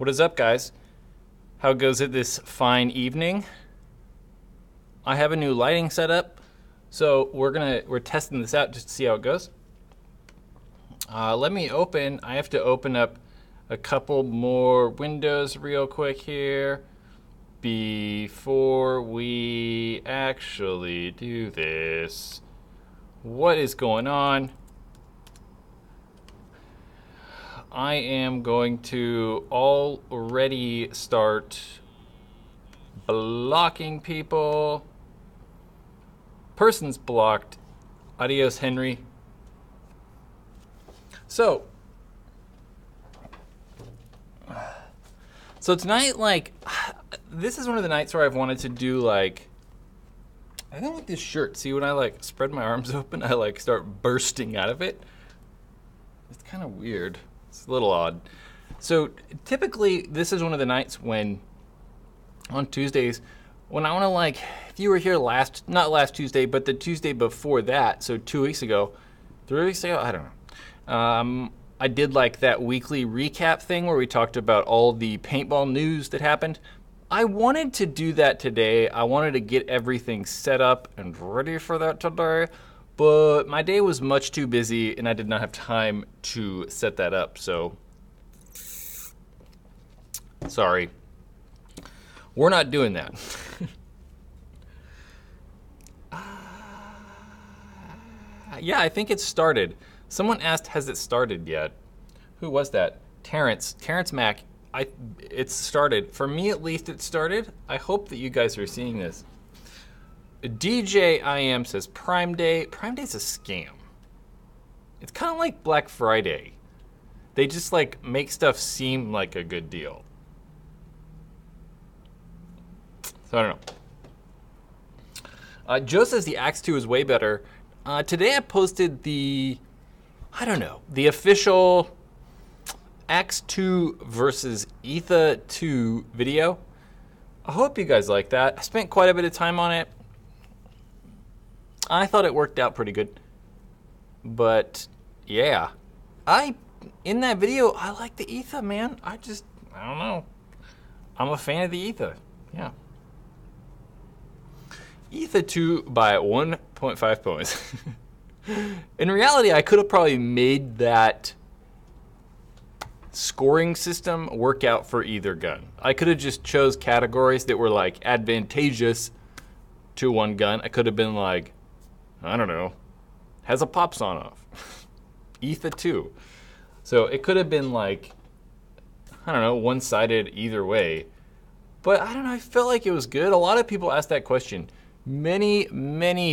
What is up, guys? How goes it this fine evening? I have a new lighting setup, so we're testing this out just to see how it goes. I have to open up a couple more windows real quick here before we actually do this. What is going on? I am going to already start blocking people. Person's blocked. Adios, Henry. So tonight, like, this is one of the nights where I've wanted to do, like, I don't like this shirt. See, when I, like, spread my arms open, I, like, start bursting out of it. It's kind of weird. It's a little odd. So typically, this is one of the nights when, on Tuesdays, when I want to, like, if you were here not last Tuesday, but the Tuesday before that, so 2 weeks ago, 3 weeks ago, I don't know. I did, like, that weekly recap thing where we talked about all the paintball news that happened. I wanted to do that today. I wanted to get everything set up and ready for that today. But my day was much too busy, and I did not have time to set that up, so sorry. We're not doing that. Yeah, I think it started. Someone asked, has it started yet? Who was that? Terrence Mack. It's started. For me, at least, it started. I hope that you guys are seeing this. DJ IM says Prime Day. Prime Day's a scam. It's kind of like Black Friday. They just, like, make stuff seem like a good deal. So I don't know. Joe says the Axe 2 is way better. Today I posted the official Axe 2 versus Etha 2 video. I hope you guys like that. I spent quite a bit of time on it. I thought it worked out pretty good. But yeah, in that video, I like the Etha, man. I don't know. I'm a fan of the Etha. Yeah. Etha 2 by 1.5 points. In reality, I could have probably made that scoring system work out for either gun. I could have just chose categories that were, like, advantageous to one gun. I could have been like, I don't know, has a pop sawn off. Etha 2. So it could have been, like, I don't know, one-sided either way. But I don't know, I felt like it was good. A lot of people asked that question. Many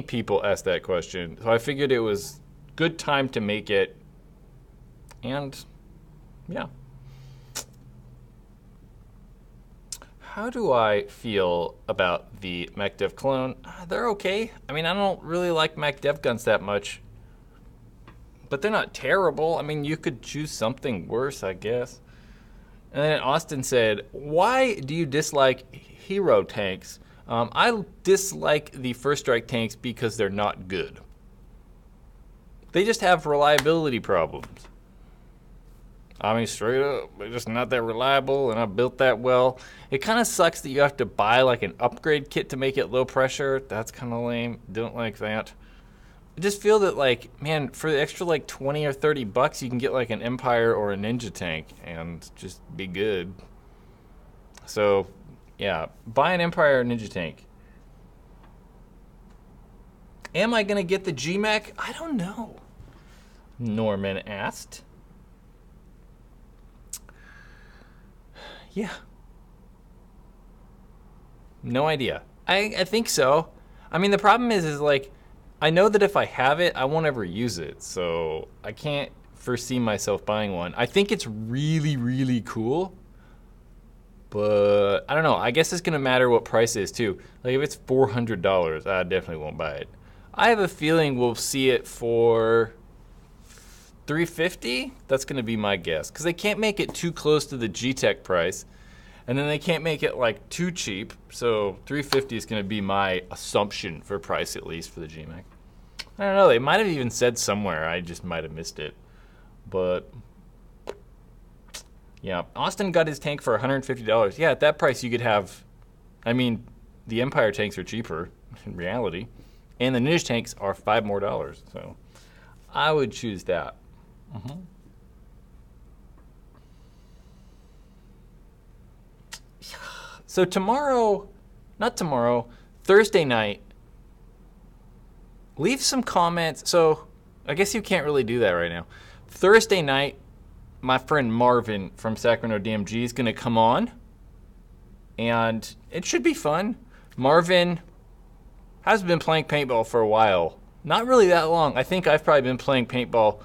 people asked that question. So I figured it was good time to make it. And yeah. How do I feel about the MacDev clone? They're okay. I mean, I don't really like MacDev guns that much. But they're not terrible. I mean, you could choose something worse, I guess. And then Austin said, why do you dislike hero tanks? I dislike the First Strike tanks because they're not good. They just have reliability problems. I mean, straight up, they're just not that reliable, and I built that well. It kind of sucks that you have to buy, like, an upgrade kit to make it low pressure. That's kind of lame. Don't like that. I just feel that, like, man, for the extra, like, 20 or 30 bucks, you can get, like, an Empire or a Ninja tank and just be good. So, yeah, buy an Empire or Ninja tank. Am I going to get the GMAC? I don't know. Norman asked. Yeah. No idea. I think so. I mean, the problem is like, I know that if I have it, I won't ever use it. So I can't foresee myself buying one. I think it's really, really cool. But I don't know. I guess it's going to matter what price it is too. Like if it's $400, I definitely won't buy it. I have a feeling we'll see it for $350. That's going to be my guess. Because they can't make it too close to the G-Tech price. And then they can't make it like too cheap. So $350 is going to be my assumption for price, at least for the GMAC. I don't know. They might have even said somewhere. I just might have missed it. But Yeah, Austin got his tank for $150. Yeah, at that price you could have, I mean, the Empire tanks are cheaper in reality, and the Ninja tanks are $5 more. So I would choose that. So Thursday night, leave some comments. So I guess you can't really do that right now. Thursday night, my friend Marvin from Sacramento DMG is going to come on, and it should be fun. Marvin has been playing paintball for a while. Not really that long. I think I've probably been playing paintball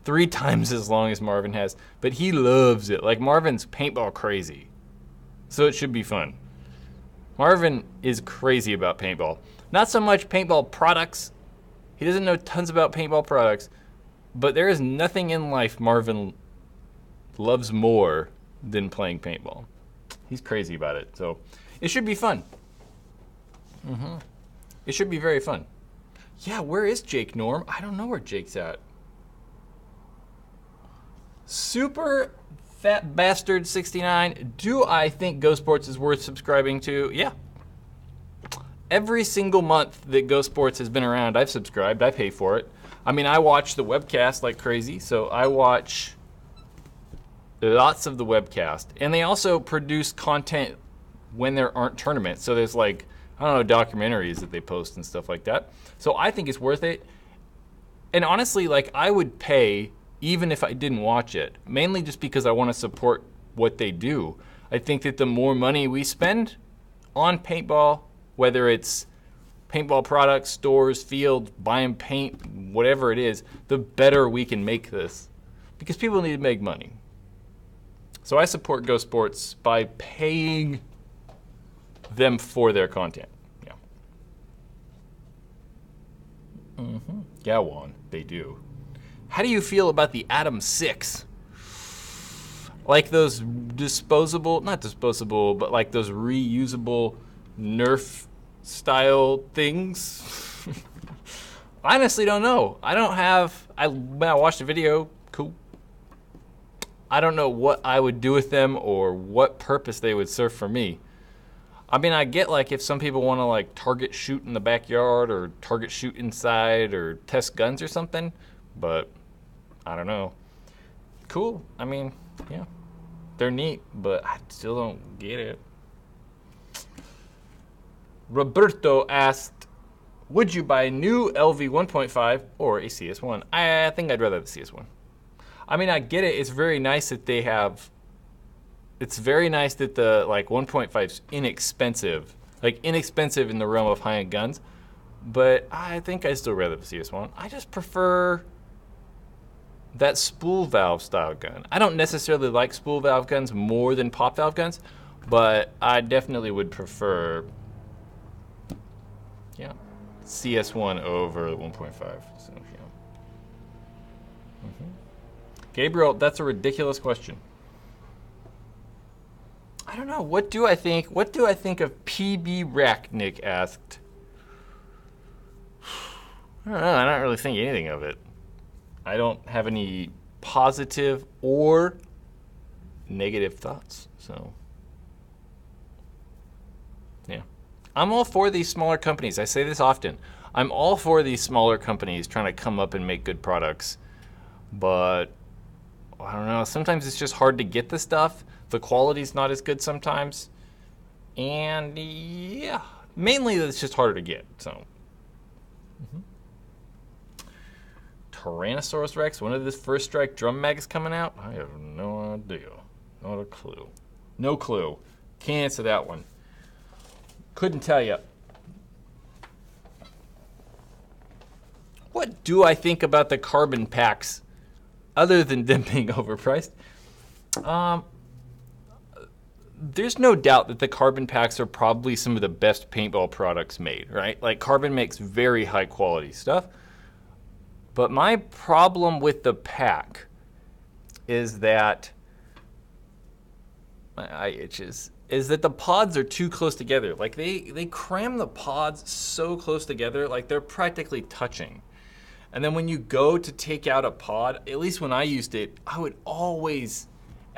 3 times as long as Marvin has, but he loves it. Like, Marvin's paintball crazy. So it should be fun. Marvin is crazy about paintball. Not so much paintball products. He doesn't know tons about paintball products, but there is nothing in life Marvin loves more than playing paintball. He's crazy about it. So it should be fun. It should be very fun. Yeah, where is Jake Norm? I don't know where Jake's at. Super Fat Bastard 69. Do I think Go Sports is worth subscribing to? Yeah. Every single month that Go Sports has been around, I've subscribed. I pay for it. I mean, I watch the webcast like crazy, so I watch lots of the webcast. And they also produce content when there aren't tournaments. So there's like, I don't know, documentaries that they post and stuff like that. So I think it's worth it. And honestly, like, I would pay even if I didn't watch it, mainly just because I want to support what they do. I think that the more money we spend on paintball, whether it's paintball products, stores, fields, buying paint, whatever it is, the better we can make this. Because people need to make money. So I support Go Sports by paying them for their content. Yeah. Yeah, Juan, they do. How do you feel about the Atom 6? Like those disposable, not disposable, but like those reusable Nerf style things? I honestly don't know. When I watched the video, cool. I don't know what I would do with them or what purpose they would serve for me. I mean, I get like if some people want to like target shoot in the backyard or target shoot inside or test guns or something, but I don't know. Cool. I mean, yeah, they're neat, but I still don't get it. Roberto asked, would you buy a new LV 1.5 or a CS1? I think I'd rather have the CS1. I mean, I get it. It's very nice that they have, it's very nice that the like 1.5 is inexpensive. Like inexpensive in the realm of high-end guns. But I think I'd still rather have the CS1. I just prefer that spool valve style gun. I don't necessarily like spool valve guns more than pop valve guns, but I definitely would prefer, yeah, CS1 over 1.5. So, yeah. Gabriel, that's a ridiculous question. I don't know. What do I think? What do I think of PB Rack? Nick asked. I don't know. I don't really think anything of it. I don't have any positive or negative thoughts. So, yeah. I'm all for these smaller companies. I say this often. I'm all for these smaller companies trying to come up and make good products. But, I don't know. Sometimes it's just hard to get the stuff. The quality's not as good sometimes. And, yeah. Mainly it's just harder to get. So. Tyrannosaurus Rex, when are this First Strike drum mags coming out? I have no idea. Not a clue. No clue. Can't answer that one. Couldn't tell you. What do I think about the carbon packs other than them being overpriced? There's no doubt that the carbon packs are probably some of the best paintball products made, right? Like Carbon makes very high quality stuff. But my problem with the pack is that my eye itches. Is that the pods are too close together. Like they cram the pods so close together, like they're practically touching. And then when you go to take out a pod, at least when I used it, I would always,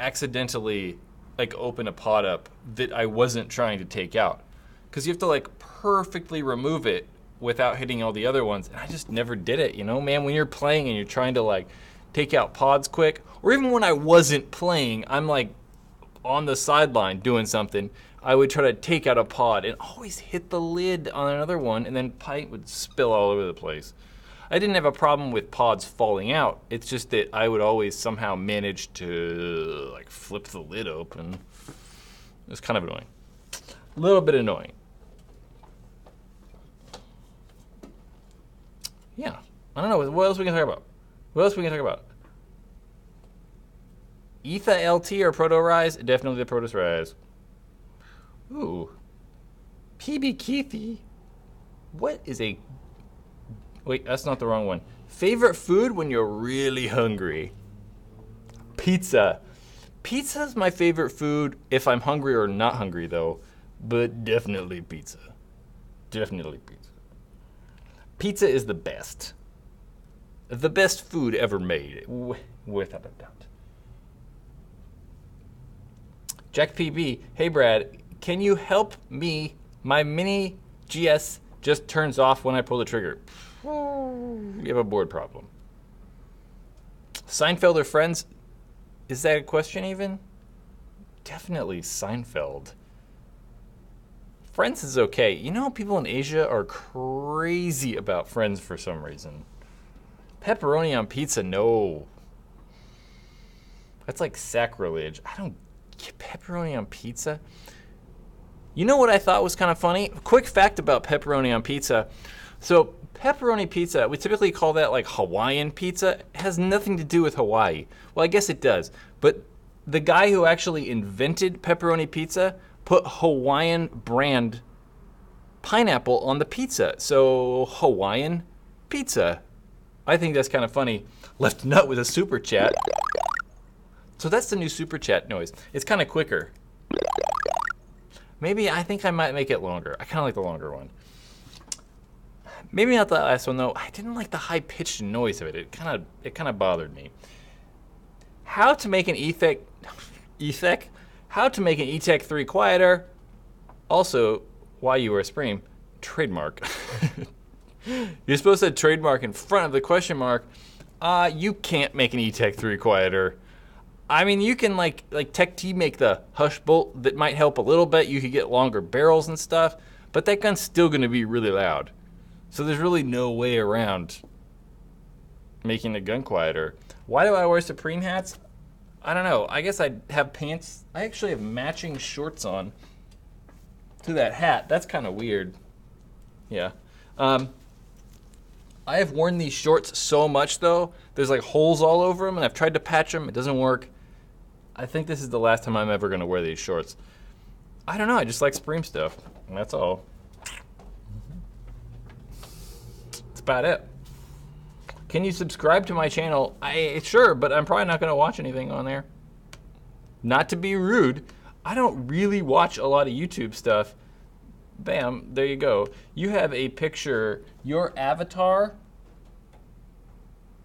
accidentally like open a pod up that I wasn't trying to take out. Because you have to like perfectly remove it without hitting all the other ones. And I just never did it, you know, man, when you're playing and you're trying to like take out pods quick, or even when I wasn't playing, I'm like on the sideline doing something, I would try to take out a pod and always hit the lid on another one, and then paint would spill all over the place. I didn't have a problem with pods falling out. It's just that I would always somehow manage to like flip the lid open. It was kind of annoying. A little bit annoying. Yeah, I don't know, what else we can talk about? What else we can talk about? Etha LT or Proto Rise? Definitely the Proto Rise. Ooh. PB Keithy. What is a... Wait, that's not the wrong one. Favorite food when you're really hungry? Pizza. Pizza's my favorite food if I'm hungry or not hungry, though. But definitely pizza. Definitely pizza. Pizza is the best. The best food ever made, without a doubt. Jack PB, hey Brad, can you help me? My mini GS just turns off when I pull the trigger. You have a board problem. Seinfeld or Friends? Is that a question even? Definitely Seinfeld. Friends is okay. You know, people in Asia are crazy about Friends for some reason. Pepperoni on pizza, no. That's like sacrilege. I don't get pepperoni on pizza. You know what I thought was kind of funny? Quick fact about pepperoni on pizza. So pepperoni pizza, we typically call that like Hawaiian pizza. It has nothing to do with Hawaii. Well, I guess it does. But the guy who actually invented pepperoni pizza put Hawaiian brand pineapple on the pizza. So Hawaiian pizza. I think that's kind of funny. Left Nut with a super chat. So that's the new super chat noise. It's kind of quicker. Maybe I think I might make it longer. I kind of like the longer one. Maybe not the last one though. I didn't like the high pitched noise of it. It kind of bothered me. How to make an How to make an E-Tech 3 quieter. Also, why you wear Supreme. Trademark. You're supposed to trademark in front of the question mark. You can't make an E-Tech 3 quieter. I mean, you can like Tech T make the hush bolt that might help a little bit. You could get longer barrels and stuff, but that gun's still gonna be really loud. So there's really no way around making the gun quieter. Why do I wear Supreme hats? I don't know. I guess I have pants. I actually have matching shorts on to that hat. That's kind of weird. Yeah. I have worn these shorts so much though. There's like holes all over them and I've tried to patch them. It doesn't work. I think this is the last time I'm ever gonna wear these shorts. I don't know, I just like Supreme stuff. And that's all. That's about it. Can you subscribe to my channel? Sure, but I'm probably not gonna watch anything on there. Not to be rude, I don't really watch a lot of YouTube stuff. Bam, there you go. You have a picture, your avatar,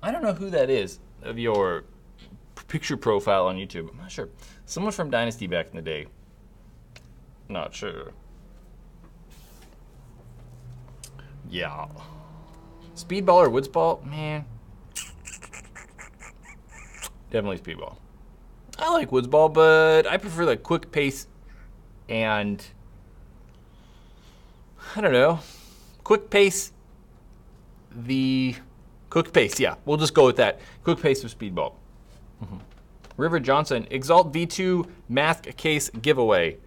I don't know who that is, of your picture profile on YouTube. I'm not sure. Someone from Dynasty back in the day. Not sure. Yeah. Speedball or Woodsball? Man. Definitely Speedball. I like Woodsball, but I prefer the quick pace and I don't know. Quick pace. The quick pace, yeah. We'll just go with that. Quick pace of Speedball. Mm-hmm. River Johnson, Exalt V2 mask case giveaway.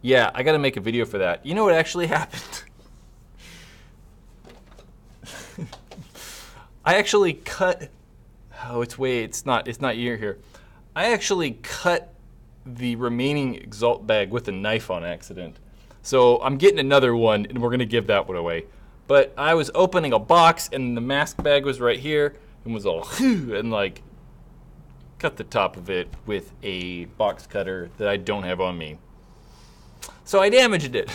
Yeah, I gotta make a video for that. You know what actually happened? I actually cut, it's not here. I actually cut the remaining Exalt bag with a knife on accident. So I'm getting another one and we're gonna give that one away. But I was opening a box and the mask bag was right here and was all and like cut the top of it with a box cutter that I don't have on me. So I damaged it.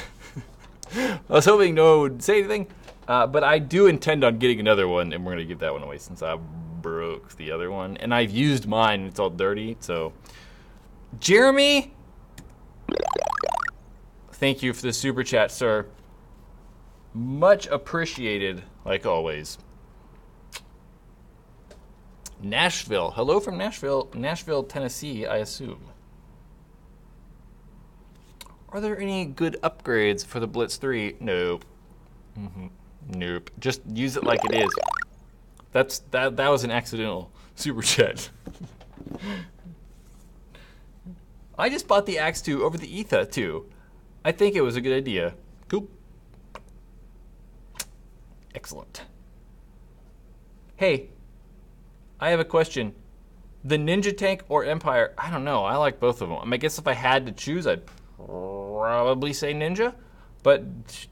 I was hoping no one would say anything, but I do intend on getting another one and we're gonna give that one away since I broke the other one. And I've used mine. It's all dirty. So, Jeremy, thank you for the super chat, sir. Much appreciated, like always. Nashville. Hello from Nashville. Nashville, Tennessee, I assume. Are there any good upgrades for the Blitz 3? Nope. Nope. Just use it like it is. That was an accidental super chat. I just bought the Axe 2 over the Etha too. I think it was a good idea. Cool. Excellent. Hey, I have a question. The Ninja Tank or Empire? I don't know. I like both of them. I mean, I guess if I had to choose, I'd probably say Ninja, but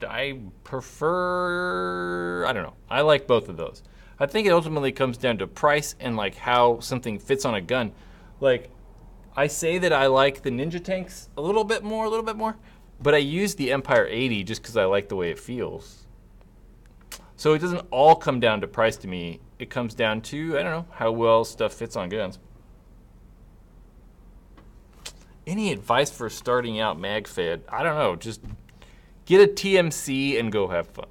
I prefer, I don't know. I like both of those. I think it ultimately comes down to price and like how something fits on a gun. Like, I say that I like the Ninja Tanks a little bit more, but I use the Empire 80 just because I like the way it feels. So it doesn't all come down to price to me. It comes down to, I don't know, how well stuff fits on guns. Any advice for starting out MagFed? I don't know, just get a TMC and go have fun.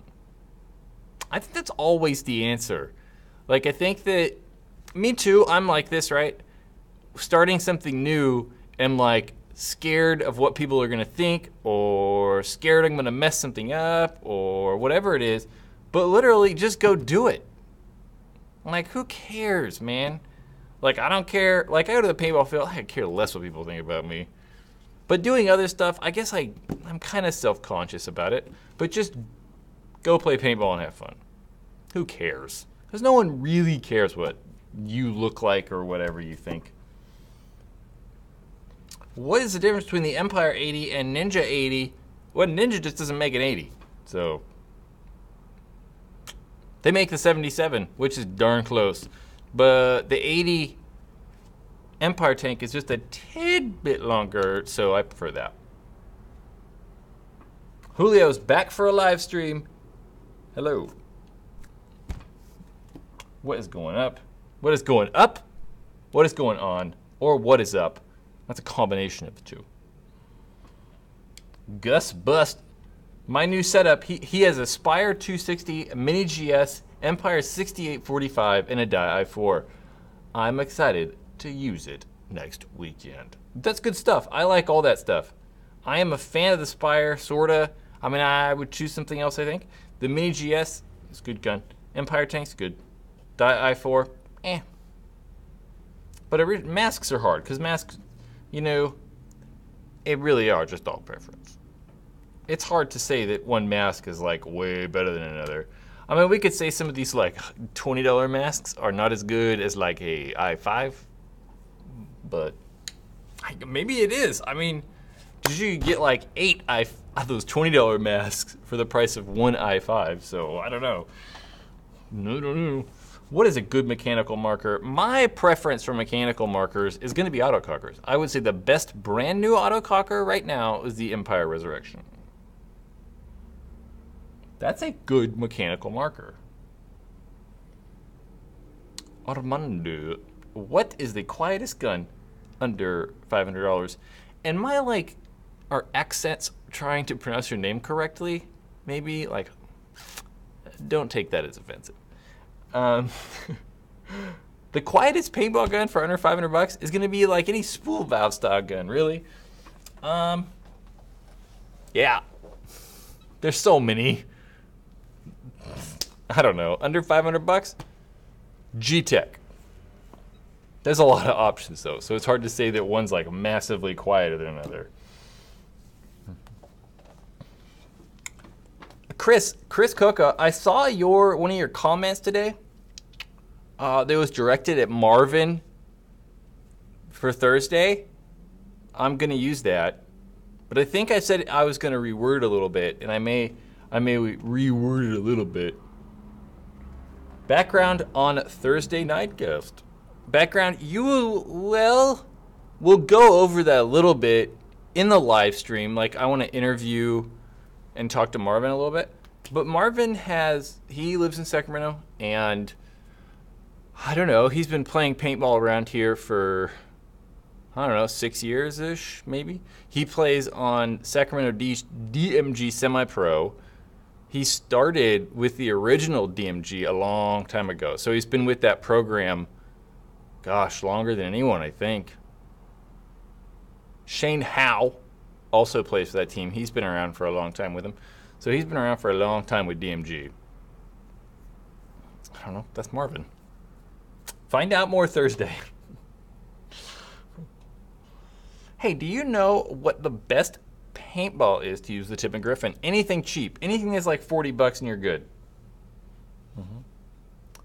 I think that's always the answer. Like, I think that, me too, I'm like this, right? Starting something new, I'm like scared of what people are gonna think, or scared I'm gonna mess something up, or whatever it is, but literally just go do it. Like, who cares, man? Like, I don't care. Like, I go to the paintball field, I care less what people think about me. But doing other stuff, I guess I'm kind of self-conscious about it. But just go play paintball and have fun. Who cares? Because no one really cares what you look like or whatever you think. What is the difference between the Empire 80 and Ninja 80? Well, Ninja just doesn't make an 80. So, they make the 77, which is darn close. But the 80 Empire tank is just a tidbit longer, so I prefer that. Julio's back for a live stream. Hello. What is going up? What is going up? What is going on? Or what is up? That's a combination of the two. Gus Bust. My new setup, he has a Spire 260, a Mini GS, Empire 6845, and a Die i4. I'm excited to use it next weekend. That's good stuff. I like all that stuff. I am a fan of the Spire, sorta. I mean, I would choose something else, I think. The Mini GS is a good gun. Empire tank's good. Die i4, eh. But masks are hard, because masks, you know, it really are just all preference. It's hard to say that one mask is like way better than another. I mean, we could say some of these like $20 masks are not as good as like a i5, but maybe it is. I mean, you get like 8 of those $20 masks for the price of one i5, so I don't know. No. What is a good mechanical marker? My preference for mechanical markers is going to be autocockers. I would say the best brand new autococker right now is the Empire Resurrection. That's a good mechanical marker. Armando, what is the quietest gun under $500? And my like, are accents trying to pronounce your name correctly? Maybe like, don't take that as offensive. The quietest paintball gun for under $500 is gonna be like any spool valve style gun, really. Yeah, there's so many. I don't know, under $500? G-Tech. There's a lot of options though, so it's hard to say that one's like massively quieter than another. Chris Coca, I saw one of your comments today that was directed at Marvin for Thursday. I'm gonna use that, but I think I said I was gonna reword it a little bit, and I may reword it a little bit. Background on Thursday night guest. Background, we'll go over that a little bit in the live stream. Like, I want to interview and talk to Marvin a little bit. But Marvin he lives in Sacramento, and I don't know. He's been playing paintball around here for, I don't know, 6 years-ish, maybe. He plays on Sacramento DMG Semi-Pro. He started with the original DMG a long time ago. So he's been with that program, gosh, longer than anyone, I think. Shane Howe also plays for that team. He's been around for a long time with him. So he's been around for a long time with DMG. I don't know. That's Marvin. Find out more Thursday. Hey, do you know what the best paintball is to use the Tip and Griffin? Anything cheap. Anything that's like 40 bucks and you're good.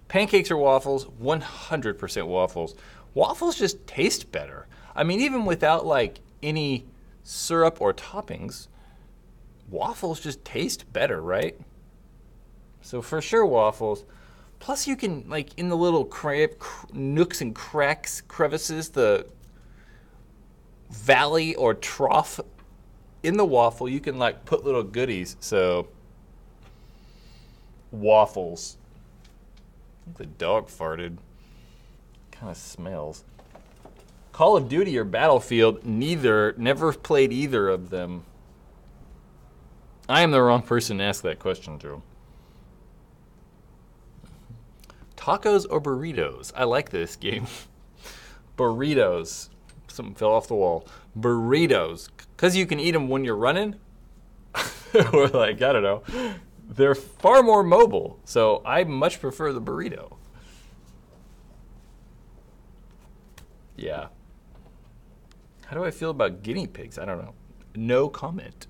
Pancakes or waffles? 100% waffles. Waffles just taste better. I mean, even without like any syrup or toppings, waffles just taste better, right? So for sure waffles. Plus you can, like, in the little nooks and cracks, crevices, the valley or trough in the waffle, you can like put little goodies. So waffles. I think the dog farted. Kind of smells. Call of Duty or Battlefield? Neither. Never played either of them. I am the wrong person to ask that question to. Tacos or burritos? I like this game. Burritos. Something fell off the wall. Burritos. Because you can eat them when you're running. Or like, I don't know. They're far more mobile. So I much prefer the burrito. Yeah. How do I feel about guinea pigs? I don't know. No comment.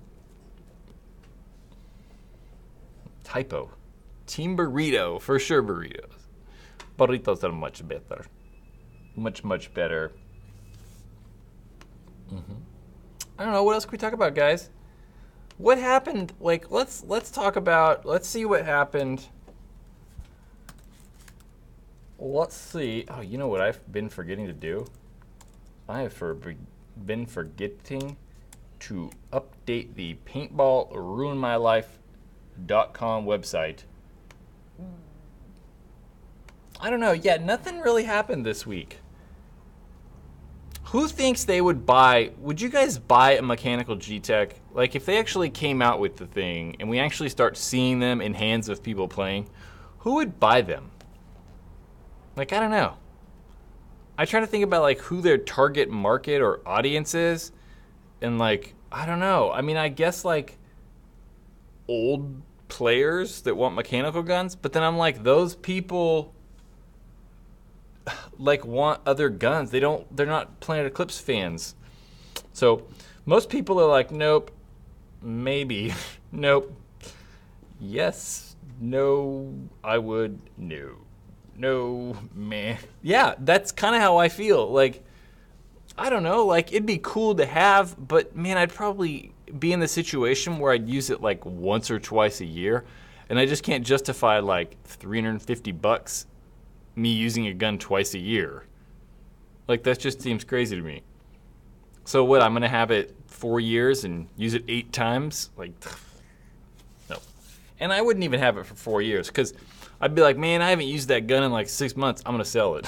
Typo. Team burrito. For sure burritos. Burritos are much better. Much, much better. I don't know. What else can we talk about, guys? What happened? Like, let's talk about, let's see what happened. Let's see. Oh, you know what I've been forgetting to do? I have been forgetting to update the PaintallRuinedMyLife.com website. I don't know. Yeah, nothing really happened this week. Who thinks they would buy, would you guys buy a mechanical G-Tech? Like, if they actually came out with the thing and we actually start seeing them in hands of people playing, who would buy them? Like, I don't know. I try to think about, like, who their target market or audience is. And, like, I don't know. I mean, I guess, like, old players that want mechanical guns. But then I'm like, those people, like, want other guns. They're not Planet Eclipse fans. So most people are like, nope, maybe, nope, yes, no, I would, no, meh. Yeah, that's kind of how I feel. Like, I don't know, like, it'd be cool to have, but man, I'd probably be in the situation where I'd use it like once or twice a year, and I just can't justify like $350 me using a gun twice a year. Like, that just seems crazy to me. So what, I'm gonna have it 4 years and use it 8 times? Like, no. And I wouldn't even have it for 4 years, because I'd be like, man, I haven't used that gun in like 6 months, I'm gonna sell it.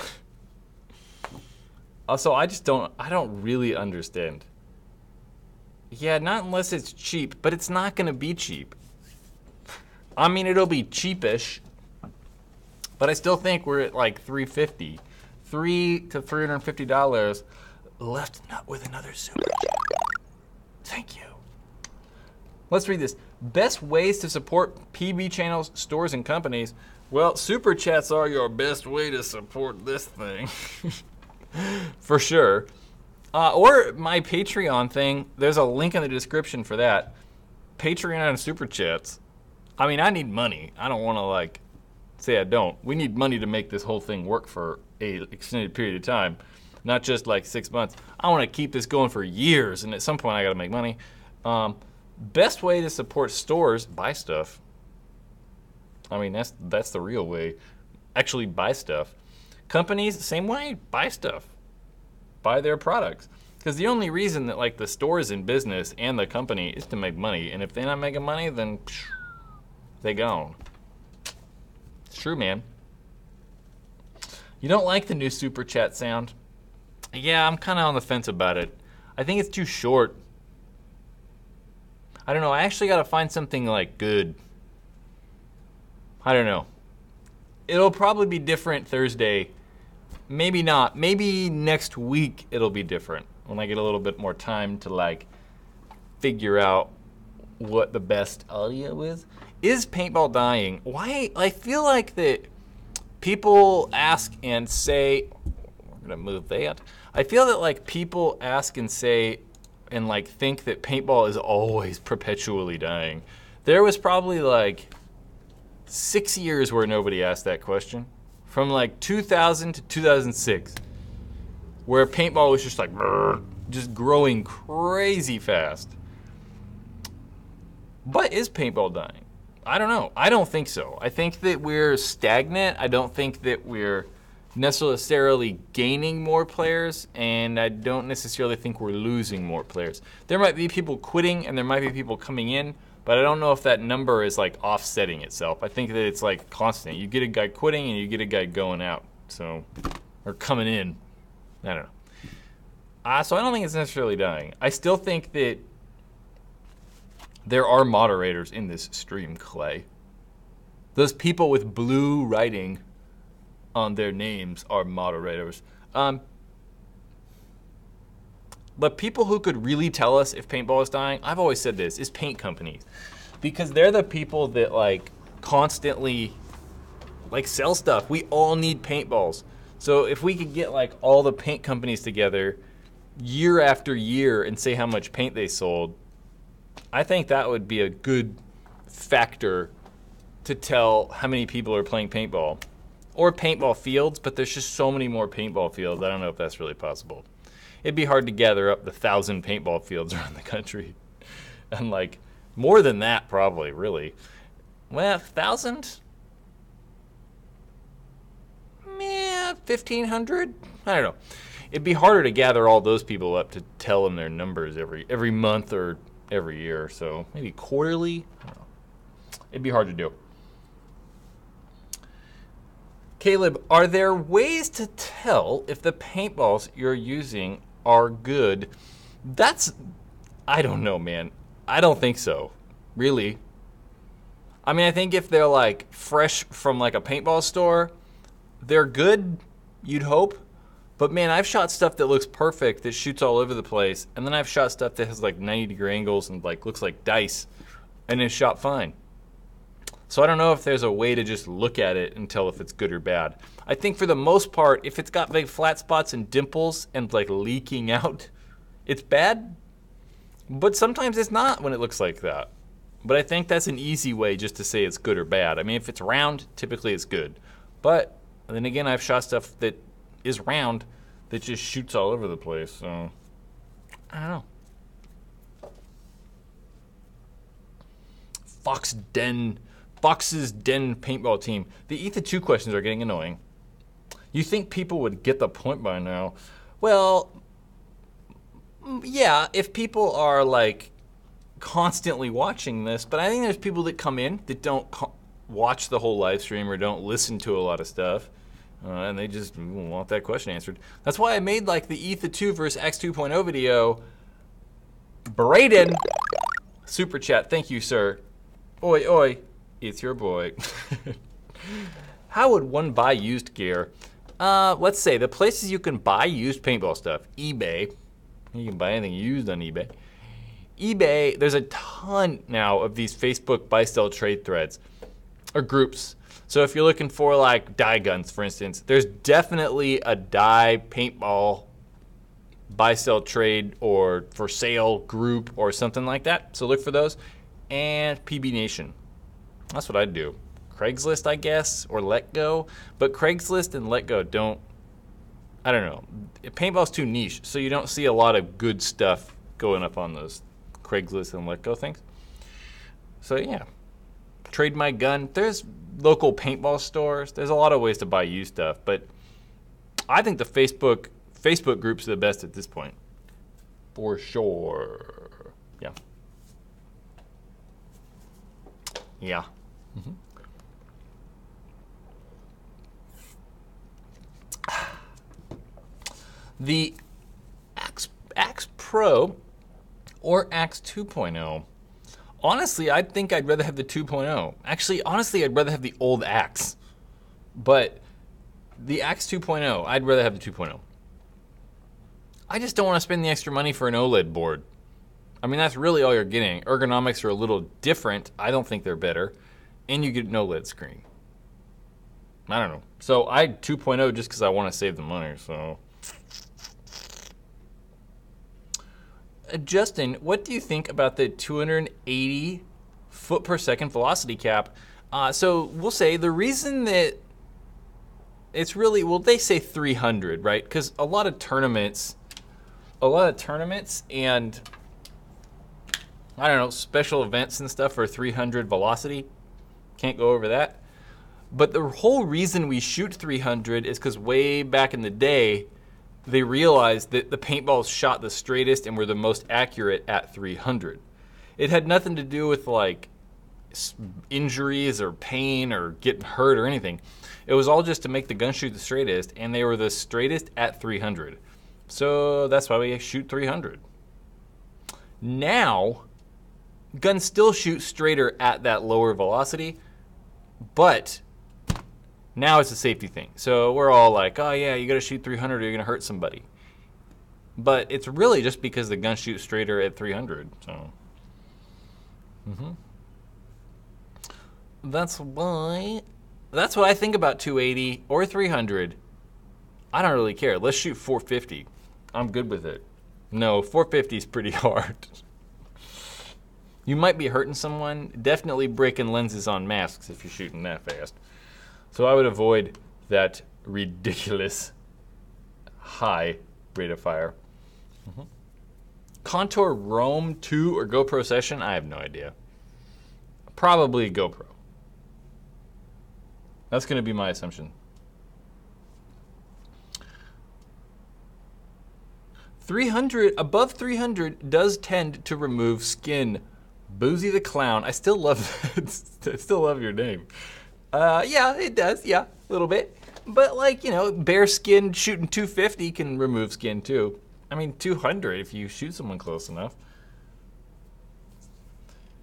Also, I don't really understand. Yeah, not unless it's cheap, but it's not gonna be cheap. I mean, it'll be cheapish, but I still think we're at like $350 to $350 left not with another super chat. Thank you. Let's read this. Best ways to support PB channels, stores, and companies. Well, super chats are your best way to support this thing. For sure. Or my Patreon thing. There's a link in the description for that. Patreon and super chats. I mean, I need money. I don't want to like say I don't. We need money to make this whole thing work for a extended period of time. Not just like 6 months. I want to keep this going for years, and at some point I got to make money. Best way to support stores, buy stuff. I mean, that's the real way. Actually buy stuff. Companies, same way, buy stuff. Buy their products. Because the only reason that like the store is in business and the company is to make money. And if they're not making money, then they gone. It's true, man. You don't like the new super chat sound? Yeah, I'm kind of on the fence about it. I think it's too short. I don't know. I actually got to find something like good. I don't know. It'll probably be different Thursday. Maybe not. Maybe next week it'll be different when I get a little bit more time to like figure out what the best audio is. Is paintball dying? Why? I feel like that people ask and say, we're gonna move that. I feel that like people ask and say and like think that paintball is always perpetually dying. There was probably like 6 years where nobody asked that question. From like 2000 to 2006, where paintball was just like, just growing crazy fast. But is paintball dying? I don't know. I don't think so. I think that we're stagnant. I don't think that we're necessarily gaining more players, and I don't necessarily think we're losing more players. There might be people quitting and there might be people coming in, but I don't know if that number is like offsetting itself. I think that it's like constant. You get a guy quitting and you get a guy going out, so, or coming in. I don't know. So I don't think it's necessarily dying. I still think that there are moderators in this stream, Clay. Those people with blue writing on their names are moderators. But people who could really tell us if paintball is dying, I've always said this, is paint companies. Because they're the people that like constantly like sell stuff. We all need paintballs. So if we could get like all the paint companies together year after year and say how much paint they sold, I think that would be a good factor to tell how many people are playing paintball. Or paintball fields, but there's just so many more paintball fields. I don't know if that's really possible. It'd be hard to gather up the 1,000 paintball fields around the country. And like, more than that probably, really. Well, 1,000? Yeah, 1,500? I don't know. It'd be harder to gather all those people up to tell them their numbers every month or every year. So maybe quarterly? I don't know. It'd be hard to do. Caleb, are there ways to tell if the paintballs you're using are good? I don't know, man. I don't think so, really. I mean, I think if they're like fresh from like a paintball store, they're good, you'd hope. But man, I've shot stuff that looks perfect, that shoots all over the place, and then I've shot stuff that has like 90-degree angles and like looks like dice, and it's shot fine. So I don't know if there's a way to just look at it and tell if it's good or bad. I think for the most part, if it's got big flat spots and dimples and like leaking out, it's bad. But sometimes it's not when it looks like that. But I think that's an easy way just to say it's good or bad. I mean, if it's round, typically it's good. But then again, I've shot stuff that is round that just shoots all over the place. So I don't know. Fox's Den paintball team. The Ether 2 questions are getting annoying. You think people would get the point by now? Well, yeah, if people are like constantly watching this, but I think there's people that come in that don't watch the whole live stream or don't listen to a lot of stuff, and they just want that question answered. That's why I made like the Ether 2 versus X 2.0 video. Braden, super chat, thank you, sir. Oi, oi. It's your boy. How would one buy used gear? Let's say the places you can buy used paintball stuff. eBay. You can buy anything used on eBay. eBay, there's a ton now of these Facebook buy-sell trade threads or groups. So if you're looking for like dye guns, for instance, there's definitely a dye paintball buy-sell trade or for sale group or something like that. So look for those. And PB Nation. That's what I'd do. Craigslist, I guess, or Let Go. But Craigslist and Let Go don't, I don't know. Paintball's too niche, so you don't see a lot of good stuff going up on those Craigslist and Let Go things. So yeah, Trade My Gun. There's local paintball stores. There's a lot of ways to buy used stuff, but I think the Facebook groups are the best at this point. For sure. Yeah. Yeah. Mm-hmm. The Axe Pro or Axe 2.0. Honestly, I think I'd rather have the 2.0. Actually, honestly, I'd rather have the old Axe. But the Axe 2.0, I'd rather have the 2.0. I just don't want to spend the extra money for an OLED board. I mean, that's really all you're getting. Ergonomics are a little different. I don't think they're better. And you get an OLED screen. I don't know. So I 2.0 just because I want to save the money, so. Justin, what do you think about the 280 foot per second velocity cap? So we'll say the reason that it's really, well, they say 300, right? Because a lot of tournaments and, I don't know, special events and stuff are 300 velocity. Can't go over that. But the whole reason we shoot 300 is because way back in the day, they realized that the paintballs shot the straightest and were the most accurate at 300. It had nothing to do with like injuries or pain or getting hurt or anything. It was all just to make the gun shoot the straightest, and they were the straightest at 300. So that's why we shoot 300. Now, guns still shoot straighter at that lower velocity, but now it's a safety thing. So we're all like, oh yeah, you gotta shoot 300 or you're gonna hurt somebody. But it's really just because the gun shoots straighter at 300, so. That's what I think about 280 or 300. I don't really care. Let's shoot 450. I'm good with it. No, 450 is pretty hard. You might be hurting someone. Definitely breaking lenses on masks if you're shooting that fast. So I would avoid that ridiculous high rate of fire. Contour Roam 2 or GoPro Session? I have no idea. Probably GoPro. That's going to be my assumption. 300, above 300 does tend to remove skin. Boozy the Clown. I still love I still love your name. Yeah, it does. Yeah, a little bit. But like, you know, bare skin shooting 250 can remove skin too. I mean, 200 if you shoot someone close enough.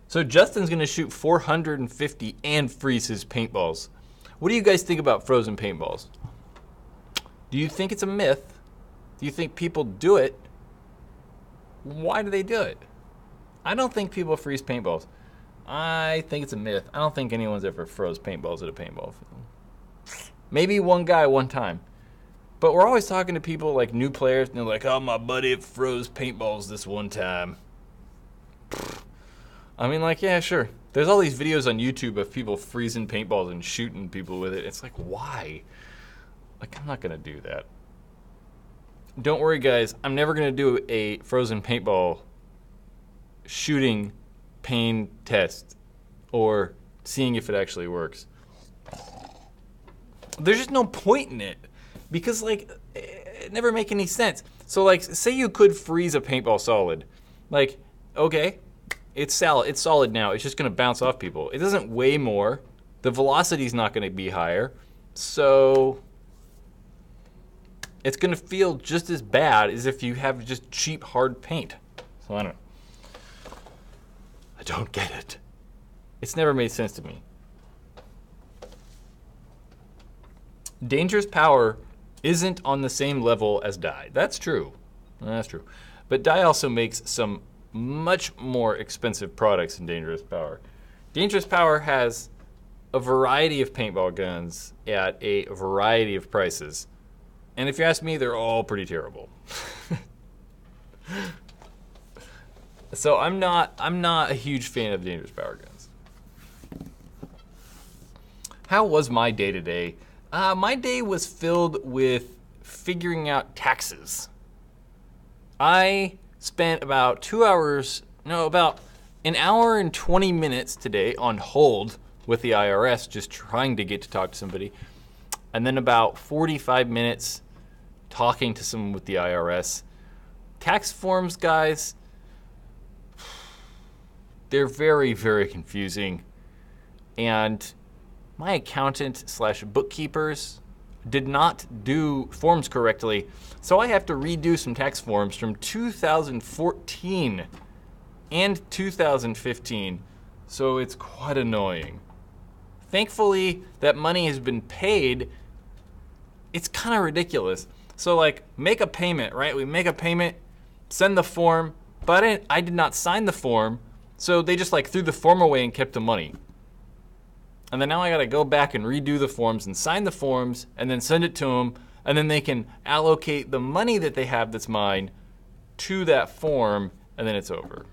So Justin's going to shoot 450 and freeze his paintballs. What do you guys think about frozen paintballs? Do you think it's a myth? Do you think people do it? Why do they do it? I don't think people freeze paintballs. I think it's a myth. I don't think anyone's ever froze paintballs at a paintball field. Maybe one guy one time. But we're always talking to people like new players, and they're like, oh, my buddy froze paintballs this one time. I mean, like, yeah, sure. There's all these videos on YouTube of people freezing paintballs and shooting people with it. It's like, why? Like, I'm not going to do that. Don't worry, guys. I'm never going to do a frozen paintball shooting pain test or seeing if it actually works. There's just no point in it because, like, it never make any sense. So, like, say you could freeze a paintball solid. Like, okay, it's solid now. It's just going to bounce off people. It doesn't weigh more. The velocity's not going to be higher. So it's going to feel just as bad as if you have just cheap, hard paint. So I don't know. I don't get it. It's never made sense to me. Dangerous power isn't on the same level as dye. That's true. That's true. But dye also makes some much more expensive products than Dangerous Power. Dangerous Power has a variety of paintball guns at a variety of prices. And if you ask me, they're all pretty terrible. So I'm not a huge fan of Dangerous Power guns. How was my day today? My day was filled with figuring out taxes. I spent about about an hour and 20 minutes today on hold with the IRS, just trying to get to talk to somebody. And then about 45 minutes talking to someone with the IRS. Tax forms, guys, they're very, very confusing. And my accountant / bookkeepers, did not do forms correctly, so I have to redo some tax forms from 2014 and 2015, so it's quite annoying. Thankfully, that money has been paid. It's kind of ridiculous. So like, make a payment, right? We make a payment, send the form, but I did not sign the form, so they just like threw the form away and kept the money. And then now I gotta go back and redo the forms and sign the forms and then send it to them, and then they can allocate the money that they have that's mine to that form, and then it's over.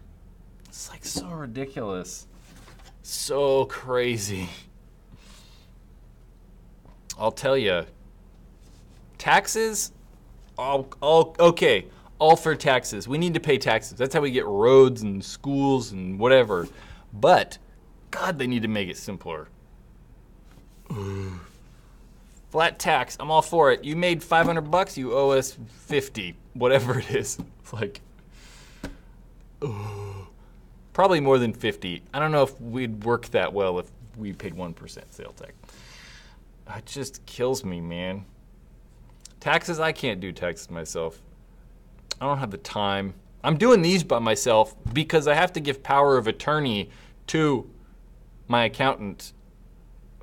It's like so ridiculous. So crazy. I'll tell you, taxes, okay, all for taxes. We need to pay taxes. That's how we get roads and schools and whatever. But, God, they need to make it simpler. Flat tax, I'm all for it. You made $500, you owe us 50, whatever it is. It's like, probably more than 50. I don't know if we'd work that well if we paid 1% sales tax. It just kills me, man. Taxes, I can't do taxes myself. I don't have the time. I'm doing these by myself because I have to give power of attorney to my accountant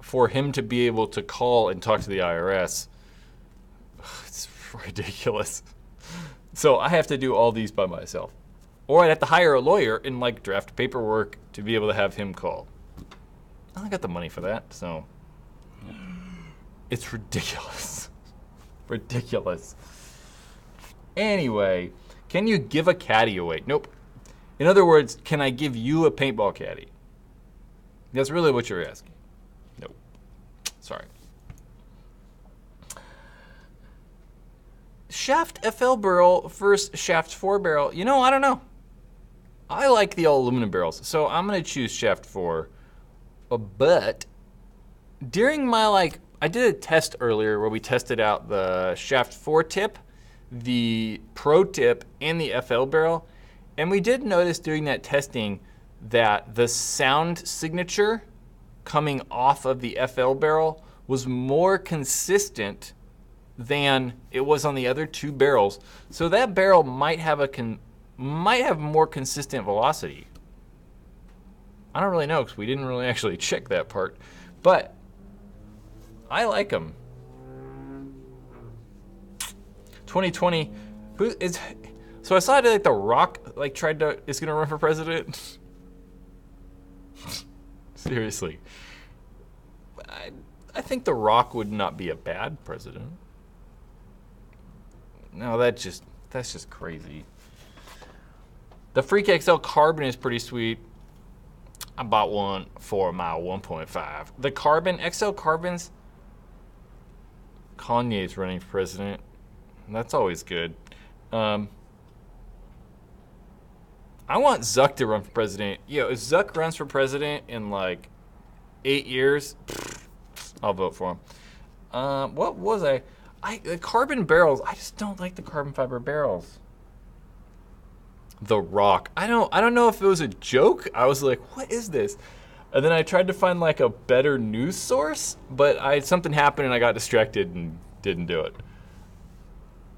for him to be able to call and talk to the IRS. It's ridiculous. So I have to do all these by myself. Or I'd have to hire a lawyer and like draft paperwork to be able to have him call. I don't got the money for that, so it's ridiculous. Ridiculous. Anyway, can you give a caddy away? Nope. In other words, can I give you a paintball caddy? That's really what you're asking. Nope. Sorry. Shaft FL barrel versus shaft 4 barrel. You know, I don't know. I like the all aluminum barrels, so I'm gonna choose shaft 4. But during my I did a test earlier where we tested out the shaft 4 tip, the pro tip, and the FL barrel. And we did notice during that testing that the sound signature coming off of the FL barrel was more consistent than it was on the other two barrels. So that barrel might have more consistent velocity. I don't really know because we didn't really actually check that part, but I like them. 2020, so I saw that The Rock is gonna run for president. Seriously. I think The Rock would not be a bad president. No, that's just crazy. The Freak XL Carbon is pretty sweet. I bought one for my 1.5. The Carbon, XL Carbons, Kanye's running for president. That's always good. I want Zuck to run for president. Yo, if Zuck runs for president in 8 years, I'll vote for him. What was the carbon barrels, I just don't like the carbon fiber barrels. The Rock. I don't know if it was a joke. I was like, what is this? And then I tried to find a better news source, but something happened and I got distracted and didn't do it.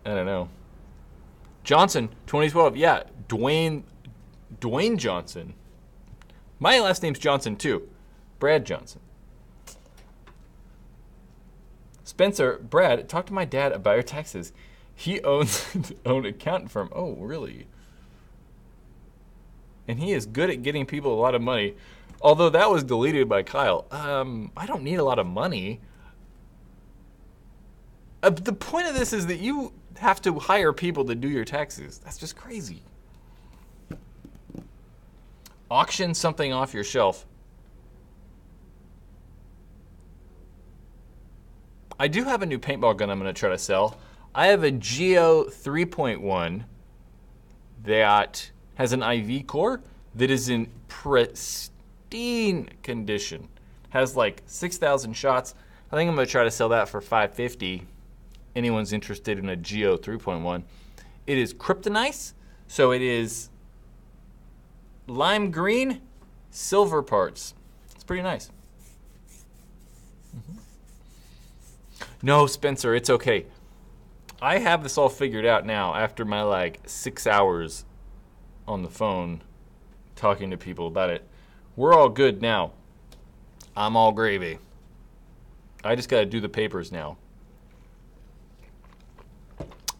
I don't know. Johnson, 2012. Yeah, Dwayne Johnson. My last name's Johnson too. Brad Johnson. Spencer, Brad, talk to my dad about your taxes. He owns his own accounting firm. Oh, really? And he is good at getting people a lot of money. Although that was deleted by Kyle. I don't need a lot of money. The point of this is that you have to hire people to do your taxes. That's just crazy. Auction something off your shelf. I do have a new paintball gun I'm going to try to sell. I have a Geo 3.1 that has an IV core that is in pristine condition. Has 6,000 shots. I think I'm going to try to sell that for $550. Anyone's interested in a Geo 3.1. It is kryptonite, so it is lime green, silver parts. It's pretty nice. No, Spencer, it's okay. I have this all figured out now after my like 6 hours on the phone talking to people about it. We're all good now. I'm all gravy. I just gotta do the papers now.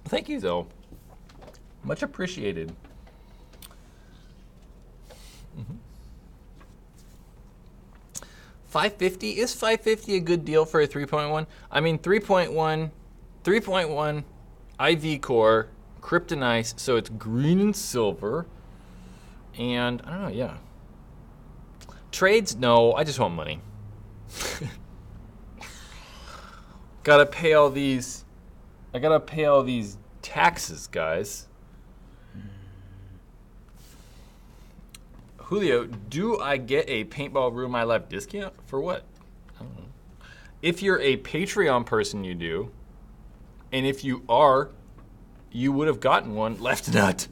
Thank you though. Much appreciated. Mm-hmm. 550, is 550 a good deal for a 3.1? I mean 3.1 IV core, kryptonite, so it's green and silver. And I don't know, yeah. Trades? No, I just want money. Gotta pay all these. I gotta pay all these taxes, guys. Julio, do I get a Paintball Ruin My Life discount? For what? I don't know. If you're a Patreon person, you do. And if you are, you would have gotten one. Left nut.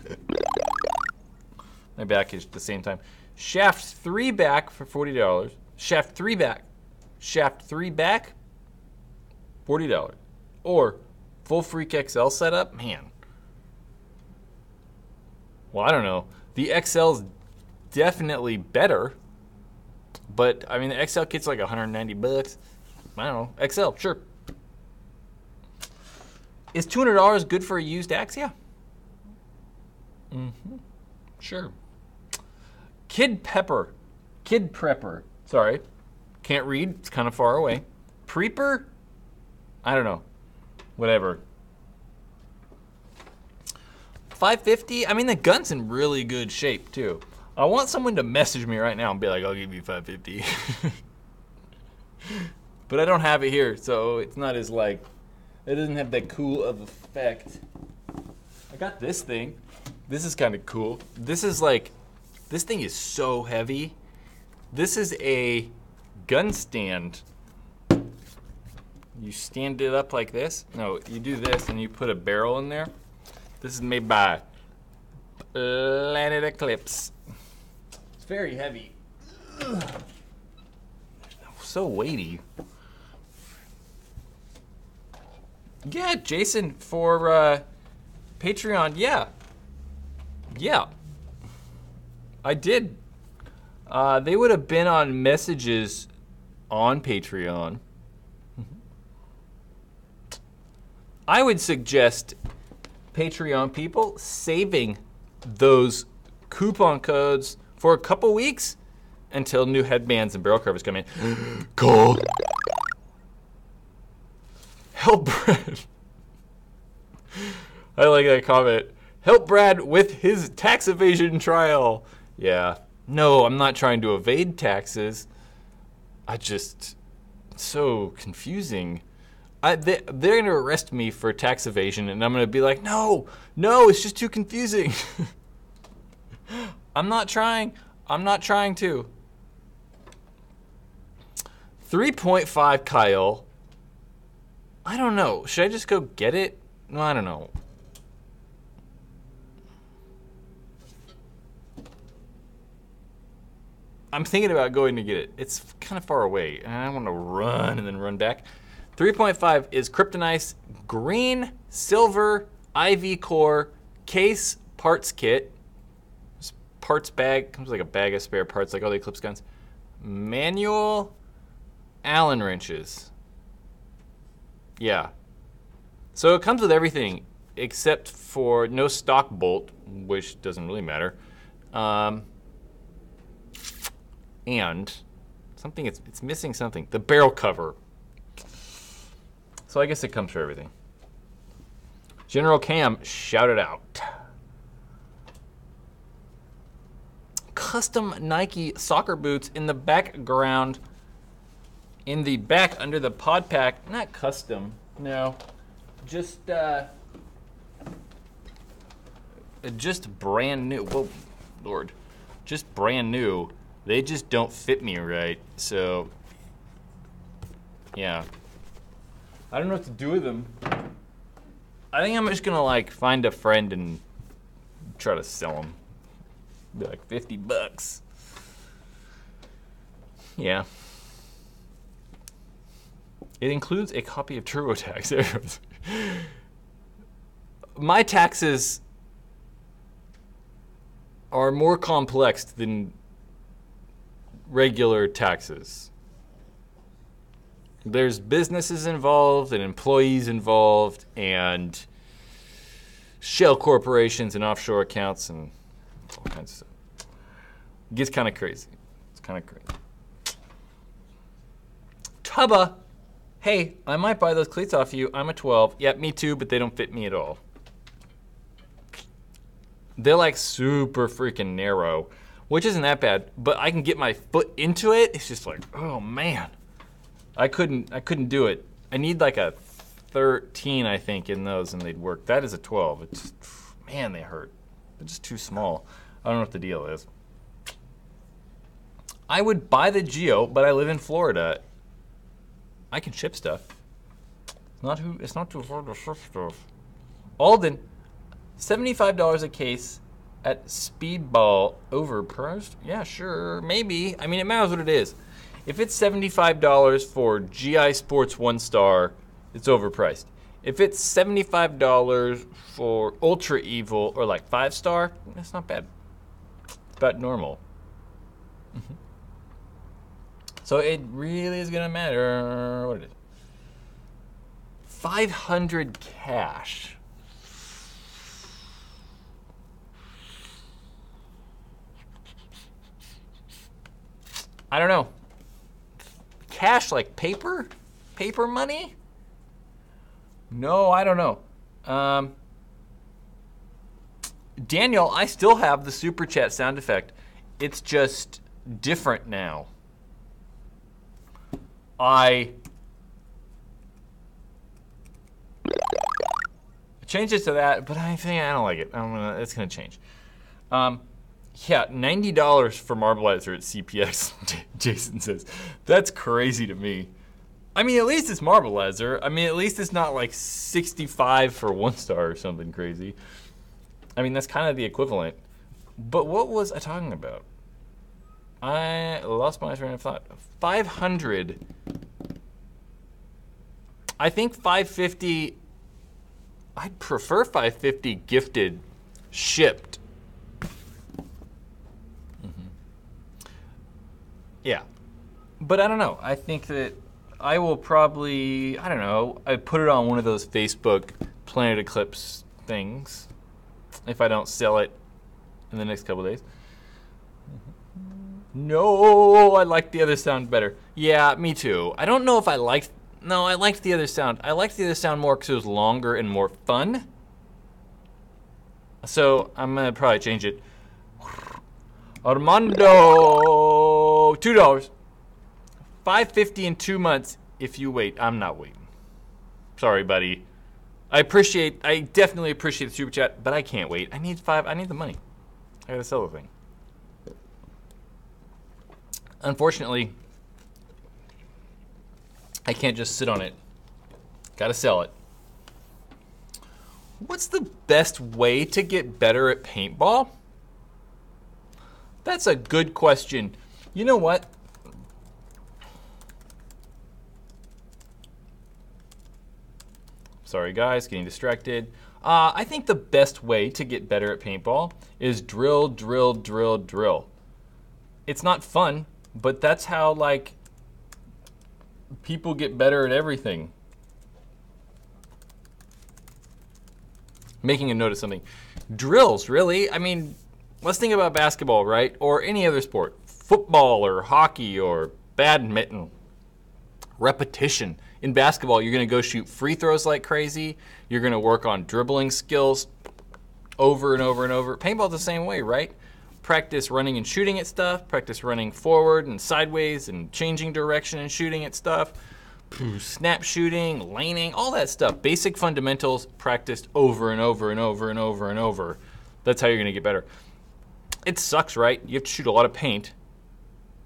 My back is at the same time. Shaft 3 back for $40. Shaft 3 back. Shaft 3 back, $40. Or full Freak XL setup, man. Well, I don't know. The XL's definitely better, but I mean the XL kit's like $190. I don't know. XL, sure. Is $200 good for a used axe? Yeah. Mm-hmm. Sure. Kid Prepper. Sorry. Can't read. It's kind of far away. Preeper? I don't know. Whatever. 550? I mean, the gun's in really good shape, too. I want someone to message me right now and be like, I'll give you 550. But I don't have it here, so it's not as like, it doesn't have that cool of effect. I got this thing. This is kind of cool. This is like, this thing is so heavy. This is a gun stand. You stand it up like this. No, you do this and you put a barrel in there. This is made by Planet Eclipse. It's very heavy. Ugh. So weighty. Yeah, Jason, for Patreon, yeah. Yeah. I did. They would have been on messages on Patreon. I would suggest Patreon people saving those coupon codes for a couple weeks until new headbands and barrel covers come in. Cold. Help Brad. I like that comment. Help Brad with his tax evasion trial. Yeah. No, I'm not trying to evade taxes. It's so confusing. They're going to arrest me for tax evasion, and I'm going to be like, no, it's just too confusing. I'm not trying to. 3.5 Kyle. I don't know. Should I just go get it? No, I don't know. I'm thinking about going to get it. It's kind of far away, and I want to run and then run back. 3.5 is kryptonite, green, silver, IV core, case, parts kit. This parts bag, comes like a bag of spare parts like all the Eclipse guns. Manual, Allen wrenches. Yeah. So it comes with everything except for no stock bolt, which doesn't really matter. And something, it's missing something. The barrel cover. So I guess it comes for everything. General Cam, shout it out. Custom Nike soccer boots in the background. In the back under the pod pack. Not custom, no. Just brand new. Whoa, Lord. Just brand new. They just don't fit me right, so yeah. I don't know what to do with them. I think I'm just gonna like find a friend and try to sell them. Be like $50. Yeah. It includes a copy of TurboTax. My taxes are more complex than regular taxes. There's businesses involved and employees involved and shell corporations and offshore accounts and all kinds of stuff. It gets kind of crazy. It's kind of crazy. Tubba, hey, I might buy those cleats off you. I'm a 12. Yeah, me too, but they don't fit me at all. They're like super freaking narrow, which isn't that bad, but I can get my foot into it. It's just like, oh man. I couldn't do it. I need like a 13, I think, in those and they'd work. That is a 12. It's, man, they hurt. They're just too small. I don't know what the deal is. I would buy the Geo, but I live in Florida. I can ship stuff. It's not too hard to ship stuff. Alden, $75 a case at Speedball. Overpriced? Yeah, sure, maybe. I mean, it matters what it is. If it's $75 for GI Sports 1 star, it's overpriced. If it's $75 for Ultra Evil or like 5 star, that's not bad. It's about normal. So it really is gonna matter what it is. 500 cash. I don't know. Cash like paper? Paper money? No, I don't know. Daniel, I still have the super chat sound effect. It's just different now. I changed it to that, but I think I don't like it. It's gonna change. Yeah, $90 for Marbleizer at CPX, Jason says. That's crazy to me. I mean, at least it's Marbleizer. I mean, at least it's not like 65 for 1 star or something crazy. I mean, that's kind of the equivalent. But what was I talking about? I lost my train of thought. 500. I think 550. I'd prefer 550 gifted, shipped. Yeah, but I don't know. I think that I will probably, I don't know, I put it on one of those Facebook Planet Eclipse things if I don't sell it in the next couple days. No, I like the other sound better. Yeah, me too. I don't know if I liked, no, I liked the other sound. I liked the other sound more because it was longer and more fun. So I'm going to probably change it. Armando, $2. $5.50 in 2 months if you wait. I'm not waiting. Sorry, buddy. I definitely appreciate the super chat, but I can't wait. I need the money. I gotta sell the thing. Unfortunately, I can't just sit on it. Gotta sell it. What's the best way to get better at paintball? That's a good question. You know what? Sorry guys, getting distracted. I think the best way to get better at paintball is drill, drill, drill, drill. It's not fun, but that's how like people get better at everything. Making a note of something. Drills, really? I mean, let's think about basketball, right? Or any other sport. Football or hockey or badminton. Repetition. In basketball, you're going to go shoot free throws like crazy. You're going to work on dribbling skills over and over and over. Paintball's the same way, right? Practice running and shooting at stuff. Practice running forward and sideways and changing direction and shooting at stuff. Snap shooting, laning, all that stuff. Basic fundamentals practiced over and over and over and over and over. That's how you're going to get better. It sucks, right? You have to shoot a lot of paint.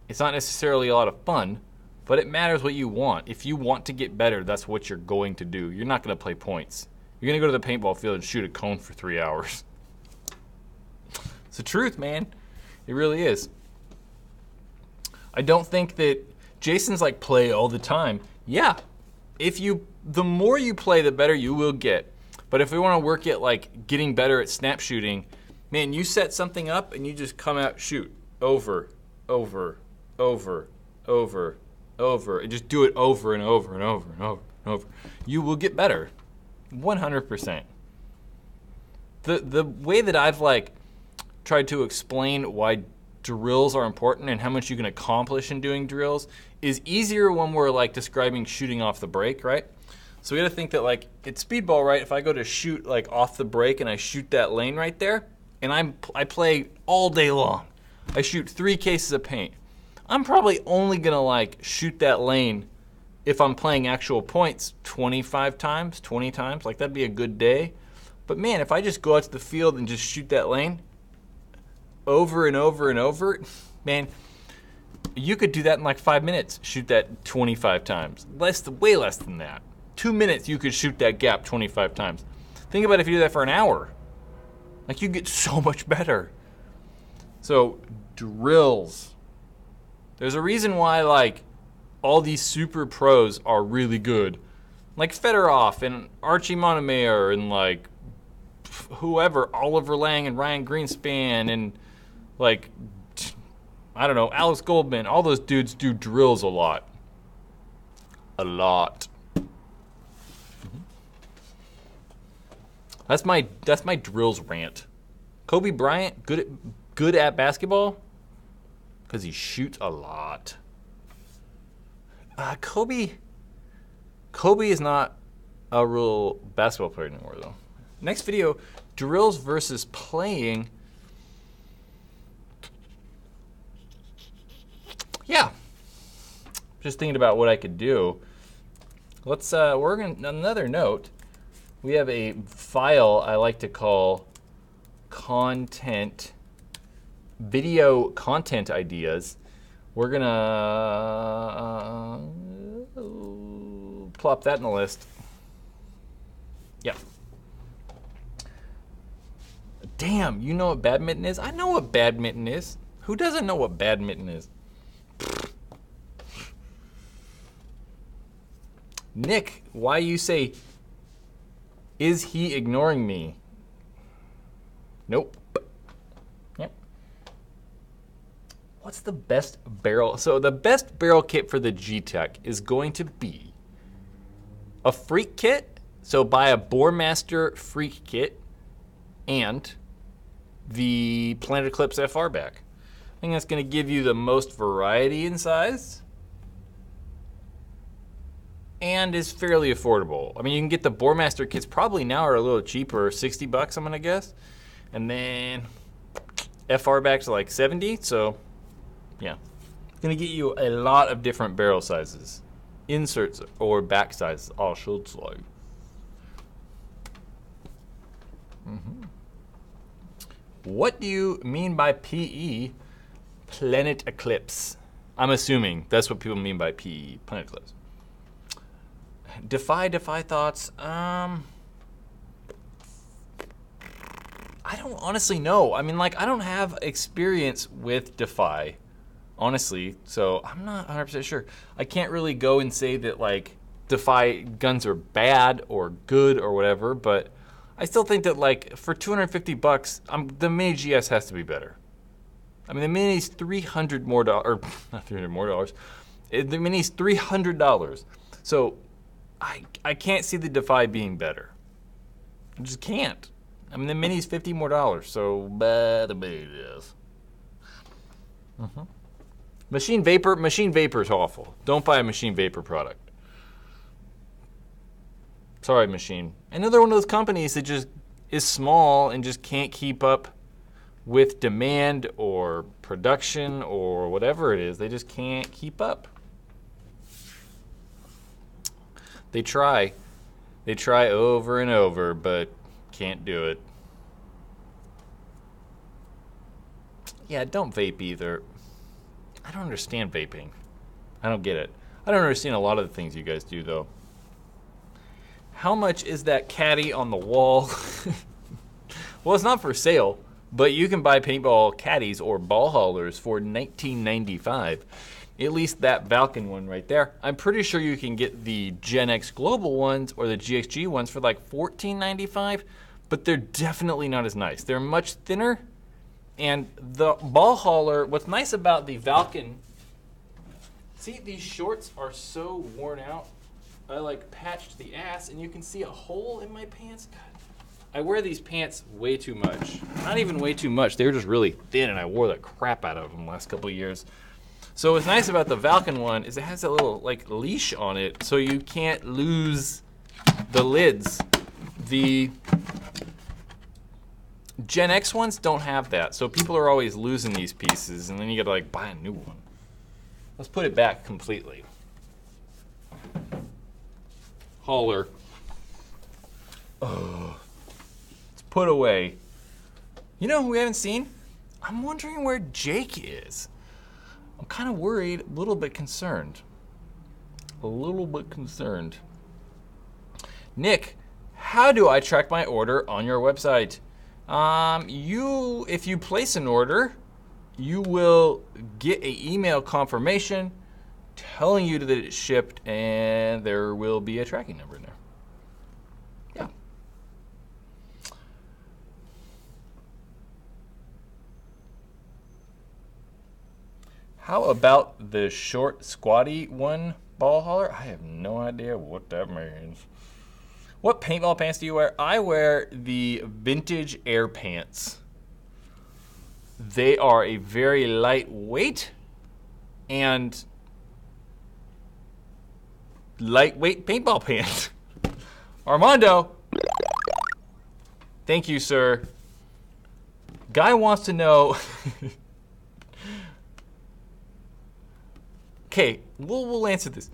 It's not necessarily a lot of fun, but it matters what you want. If you want to get better, that's what you're going to do. You're not going to play points. You're going to go to the paintball field and shoot a cone for 3 hours. It's the truth, man. It really is. I don't think that Jason's like play all the time. Yeah, the more you play, the better you will get. But if we want to work at like getting better at snap shooting, man, you set something up and you just come out, shoot, over, over, over, over, over, and just do it over and over and over and over and over. You will get better, 100%. The way that I've like tried to explain why drills are important and how much you can accomplish in doing drills is easier when we're like describing shooting off the break, right? So we gotta think that like it's speedball, right? If I go to shoot like off the break and I shoot that lane right there, and I play all day long, I shoot 3 cases of paint, I'm probably only gonna like shoot that lane if I'm playing actual points 25 times, 20 times, like that'd be a good day. But man, if I just go out to the field and just shoot that lane over and over and over, man, you could do that in like 5 minutes, shoot that 25 times. Way less than that. 2 minutes you could shoot that gap 25 times. Think about if you do that for an hour. Like you get so much better. So drills. There's a reason why like all these super pros are really good. Like Fedorov and Archie Montemayor and like whoever, Oliver Lang and Ryan Greenspan and like, I don't know, Alex Goldman, all those dudes do drills a lot. A lot. That's my drills rant. Kobe Bryant, good at basketball because he shoots a lot. Kobe is not a real basketball player anymore though. Next video, drills versus playing. Yeah, just thinking about what I could do. Let's we're gonna another note. We have a file I like to call video content ideas. We're gonna plop that in the list. Yep. Damn, you know what badminton is? I know what badminton is. Who doesn't know what badminton is? Nick, why you say, is he ignoring me? Nope. Yep. What's the best barrel? So the best barrel kit for the G-Tech is going to be a freak kit. So buy a Boremaster freak kit and the Planet Eclipse FR back. I think that's going to give you the most variety in size and is fairly affordable. I mean, you can get the Boremaster kits probably now are a little cheaper, 60 bucks I'm gonna guess. And then FR backs are like 70, so yeah. It's gonna get you a lot of different barrel sizes, inserts or back sizes, I should say. What do you mean by PE, Planet Eclipse? I'm assuming that's what people mean by PE, Planet Eclipse. Defy thoughts. I don't honestly know. I mean, like, I don't have experience with Defy, honestly, so I'm not 100% sure. I can't really go and say that, like, Defy guns are bad or good or whatever, but I still think that, like, for 250 bucks, the Mini GS has to be better. I mean, the Mini's $300 more, or not $300 more, the Mini's $300. So I can't see the Defy being better. I just can't. I mean, the Mini's $50 more, so bad it is. Machine Vapor is awful. Don't buy a Machine Vapor product. Sorry, Machine. Another one of those companies that just is small and just can't keep up with demand or production or whatever it is. They just can't keep up. They try over and over, but can't do it. Yeah, don't vape either. I don't understand vaping. I don't get it. I don't understand a lot of the things you guys do, though. How much is that caddy on the wall? Well, it's not for sale, but you can buy paintball caddies or ball haulers for $19.95. At least that Valken one right there. I'm pretty sure you can get the Gen X Global ones or the GXG ones for like $14.95, but they're definitely not as nice. They're much thinner, and the ball hauler, what's nice about the Valken, see, these shorts are so worn out. I like patched the ass, and you can see a hole in my pants. God, I wear these pants way too much. Not even way too much. They were just really thin, and I wore the crap out of them the last couple of years. So what's nice about the Valken one is it has that little like leash on it, so you can't lose the lids. The Gen X ones don't have that, so people are always losing these pieces, and then you gotta like buy a new one. Let's put it back completely. Hauler. Oh, it's put away. You know who we haven't seen? I'm wondering where Jake is. I'm kind of worried, a little bit concerned. A little bit concerned. Nick, how do I track my order on your website? If you place an order, you will get an email confirmation telling you that it's shipped, and there will be a tracking number in there. Yeah. How about the short squatty one ball hauler? I have no idea what that means. What paintball pants do you wear? I wear the vintage Air pants. They are a very lightweight and lightweight paintball pants. Armando, thank you, sir. Guy wants to know. Okay, we'll answer this.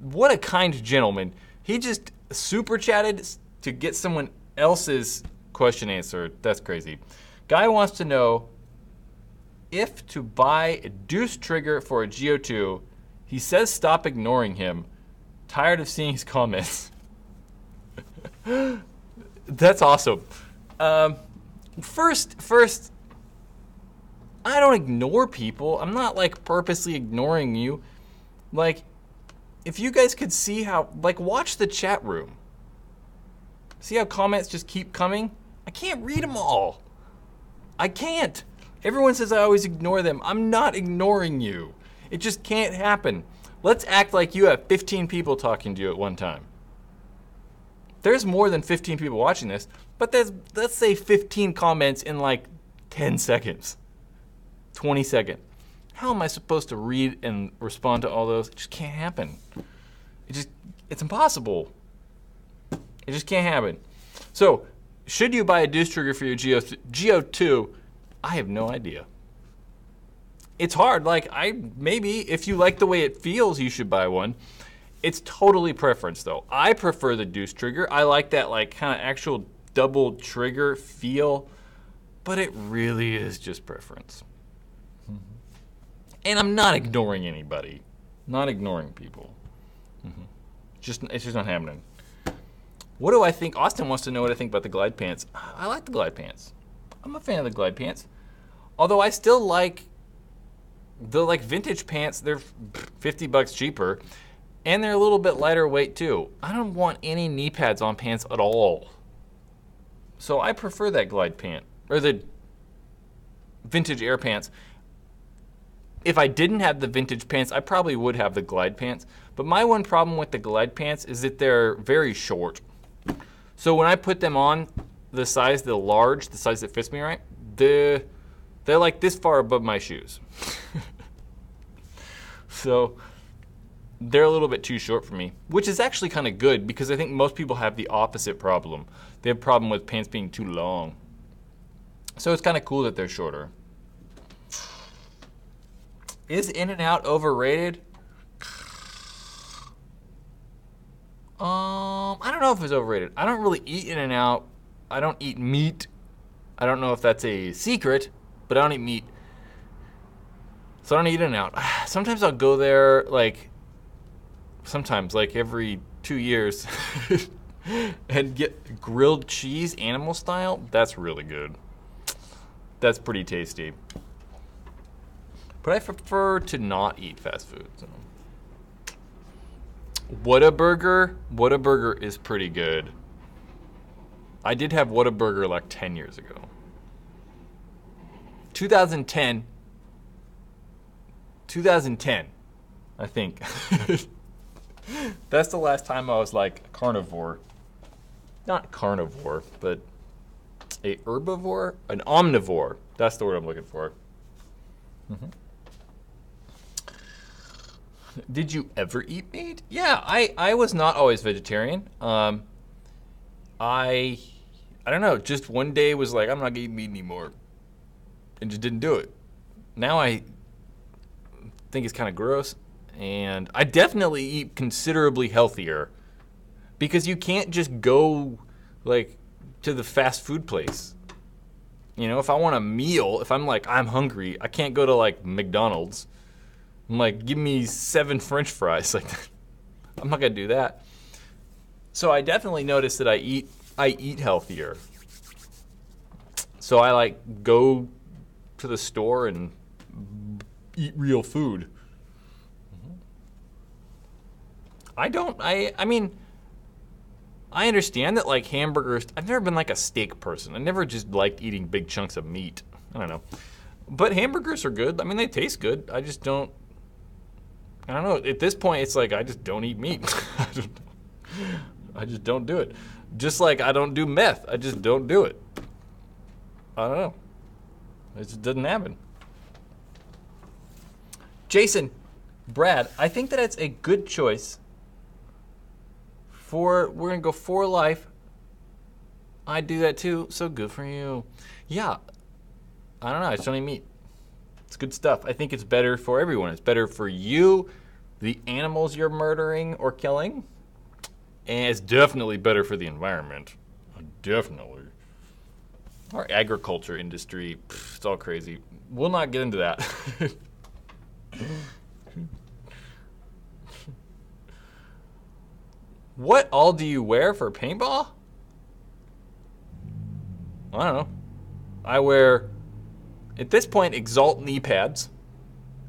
What a kind gentleman. He just super chatted to get someone else's question answered. That's crazy. Guy wants to know if to buy a deuce trigger for a GO2. He says stop ignoring him. Tired of seeing his comments. That's awesome. First, I don't ignore people. I'm not like purposely ignoring you. Like, if you guys could see how, like, watch the chat room. See how comments just keep coming? I can't read them all. I can't. Everyone says I always ignore them. I'm not ignoring you. It just can't happen. Let's act like you have 15 people talking to you at one time. There's more than 15 people watching this, but there's, let's say 15 comments in like 10 seconds, 20 seconds. How am I supposed to read and respond to all those? It just can't happen. It's impossible. It just can't happen. So, should you buy a deuce trigger for your GO2? I have no idea. It's hard. Like, maybe if you like the way it feels, you should buy one. It's totally preference, though. I prefer the deuce trigger. I like that, like, kind of actual double trigger feel, but it really is just preference. And I'm not ignoring anybody. Not ignoring people. It's just not happening. What do I think? Austin wants to know what I think about the glide pants. I like the glide pants. I'm a fan of the glide pants. Although I still like the vintage pants. They're $50 cheaper. And they're a little bit lighter weight too. I don't want any knee pads on pants at all. So I prefer that glide pant. Or the vintage Air pants. If I didn't have the vintage pants, I probably would have the glide pants. But my one problem with the glide pants is that they're very short. So when I put them on, the size that fits me right, they're like this far above my shoes. So they're a little bit too short for me, which is actually kind of good because I think most people have the opposite problem. They have a problem with pants being too long. So it's kind of cool that they're shorter. Is In-N-Out overrated? I don't know if it's overrated. I don't really eat In-N-Out. I don't eat meat. I don't know if that's a secret, but I don't eat meat. So I don't eat In-N-Out. Sometimes I'll go there like every 2 years and get grilled cheese animal style. That's really good. That's pretty tasty. But I prefer to not eat fast food. So. Whataburger is pretty good. I did have Whataburger like 10 years ago. 2010, I think. That's the last time I was like a carnivore. Not carnivore, but a herbivore? An omnivore. That's the word I'm looking for. Mm-hmm. Did you ever eat meat? Yeah, I was not always vegetarian. I don't know, just one day was like, I'm not gonna eat meat anymore. And just didn't do it. Now I think it's kind of gross. And I definitely eat considerably healthier. Because you can't just go like to the fast food place. You know, if I want a meal, if I'm like, I'm hungry, I can't go to like McDonald's. I'm like, give me 7 French fries. Like, I'm not gonna do that. So I definitely noticed that I eat healthier. So I like go to the store and eat real food. I mean, I understand that like hamburgers, I've never been like a steak person. I never just liked eating big chunks of meat. I don't know. But hamburgers are good. I mean, they taste good. I don't know. At this point, it's like I just don't eat meat. I just don't do it. Just like I don't do meth. I just don't do it. I don't know. It just doesn't happen. Jason, Brad, I think that it's a good choice we're going to go for life. I do that too, so good for you. Yeah, I don't know. I just don't eat meat. It's good stuff. I think it's better for everyone. It's better for you, the animals you're murdering or killing, and it's definitely better for the environment. Definitely. Our agriculture industry, it's all crazy. We'll not get into that. What all do you wear for paintball? I don't know. I wear, at this point, Exalt knee pads,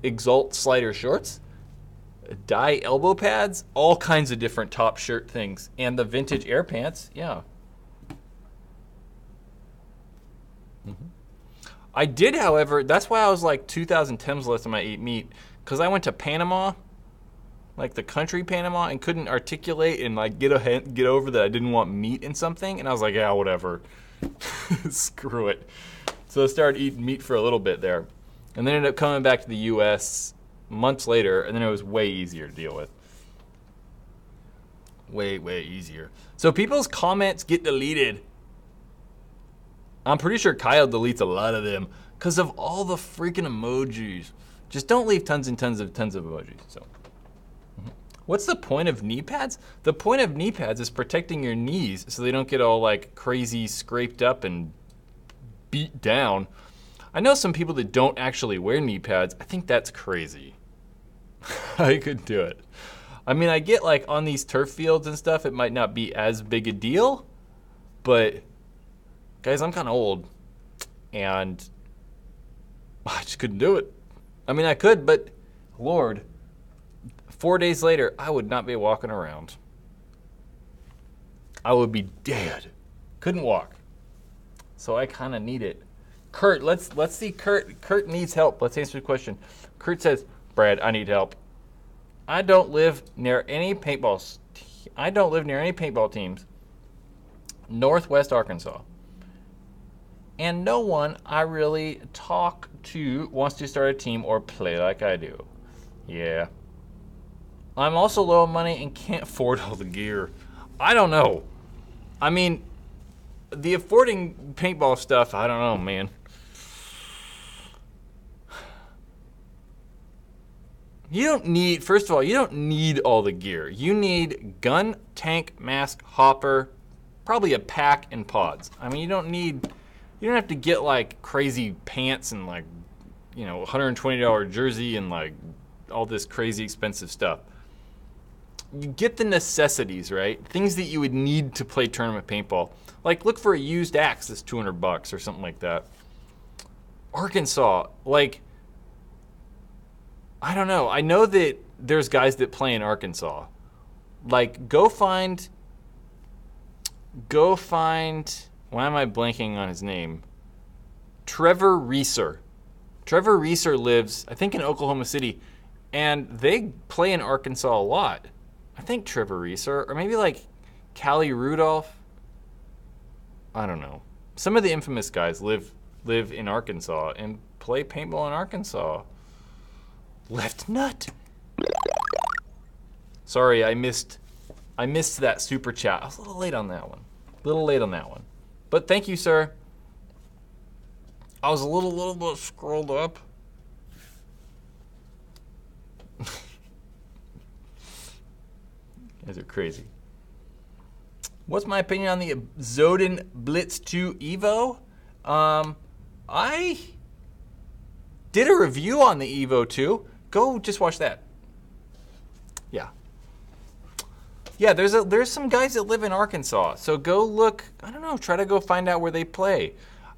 Exalt slider shorts, dye elbow pads, all kinds of different top shirt things, and the vintage air pants, yeah. I did, however, that's why I was like 2010 was the last time I ate meat, because I went to Panama, like the country Panama, and couldn't articulate and like get over that I didn't want meat in something, and I was like, yeah, whatever. Screw it. So I started eating meat for a little bit there, and then ended up coming back to the US months later, and then it was way easier to deal with. Way, way easier. So people's comments get deleted. I'm pretty sure Kyle deletes a lot of them because of all the freaking emojis. Just don't leave tons and tons of emojis. So, what's the point of knee pads? The point of knee pads is protecting your knees so they don't get all like crazy scraped up and beat down. I know some people that don't actually wear knee pads. I think that's crazy. I could do it. I mean, I get like on these turf fields and stuff, it might not be as big a deal, but guys, I'm kind of old, and I just couldn't do it. I mean, I could, but Lord, 4 days later, I would not be walking around. I would be dead. Couldn't walk. So I kind of need it. Kurt, let's see. Kurt needs help. Let's answer the question. Kurt says, Brad, I need help. I don't live near any paintball teams. Northwest Arkansas. And no one I really talk to wants to start a team or play like I do. Yeah. I'm also low on money and can't afford all the gear. I don't know. I mean, the affording paintball stuff, I don't know, man. You don't need, first of all, you don't need all the gear. You need gun, tank, mask, hopper, probably a pack and pods. I mean, you don't have to get like crazy pants and like, you know, $120 jersey and like all this crazy expensive stuff. You get the necessities, right? Things that you would need to play tournament paintball. Like look for a used axe that's $200 or something like that. Arkansas, like I don't know. I know that there's guys that play in Arkansas. Like, go find, why am I blanking on his name? Trevor Reeser. Trevor Reeser lives, I think, in Oklahoma City, and they play in Arkansas a lot. I think Trevor Reeser, or maybe like Callie Rudolph. I don't know. Some of the infamous guys live in Arkansas and play paintball in Arkansas. Left nut. Sorry, I missed that super chat. I was a little late on that one. But thank you, sir. I was a little bit scrolled up. You guys are crazy. What's my opinion on the Zoden Blitz 2 Evo? I did a review on the Evo 2. Go just watch that. Yeah, there's some guys that live in Arkansas. So go look, I don't know, try to go find out where they play.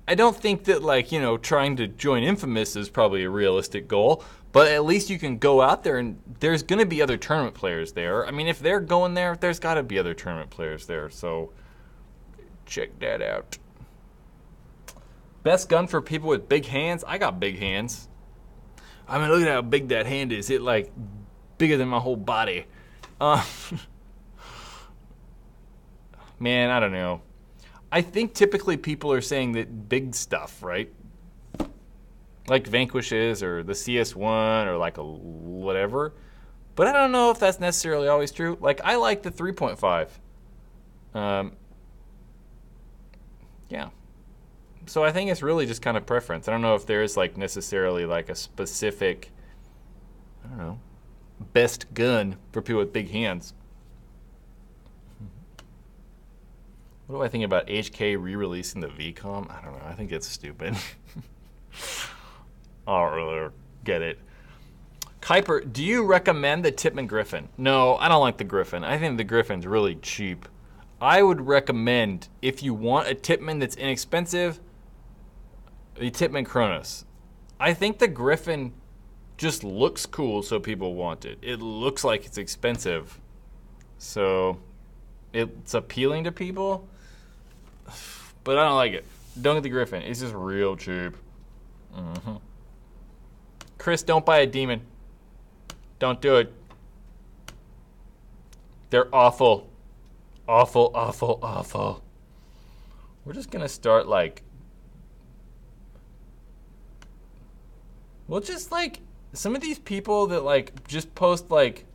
I don't think that, like, you know, trying to join Infamous is probably a realistic goal, but at least you can go out there and there's going to be other tournament players there. I mean, if they're going there, there's got to be other tournament players there, so check that out. Best gun for people with big hands? I got big hands. I mean, look at how big that hand is. It, like, bigger than my whole body. Man, I don't know. I think typically people are saying that big stuff, right? Like Vanquishes or the CS1 or like a whatever. But I don't know if that's necessarily always true. Like, I like the 3.5. Yeah. So I think it's really just kind of preference. I don't know if there's like necessarily like a specific, I don't know, best gun for people with big hands. What do I think about HK re-releasing the VCOM? I don't know. I think it's stupid. I don't really get it. Kuiper, do you recommend the Tippmann Griffin? No, I don't like the Griffin. I think the Griffin's really cheap. I would recommend, if you want a Tippmann that's inexpensive, the Tippmann Kronos. I think the Griffin just looks cool, so people want it. It looks like it's expensive, so it's appealing to people. But I don't like it. Don't get the Griffin. It's just real cheap. Chris, don't buy a Demon. Don't do it. They're awful. Awful, awful, awful. We're just going to start like... Well, just like some of these people that like just post like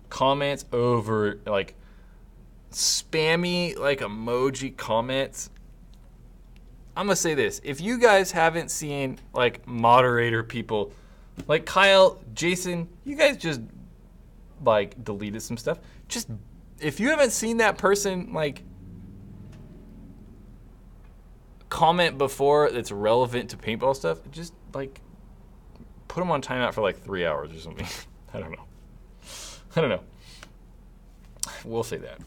comments over like spammy like emoji comments. I'm gonna say this: if you guys haven't seen like moderator people like Kyle, Jason, you guys just like deleted some stuff. Just if you haven't seen that person like comment before that's relevant to paintball stuff, just like put them on timeout for like 3 hours or something. I don't know. We'll say that.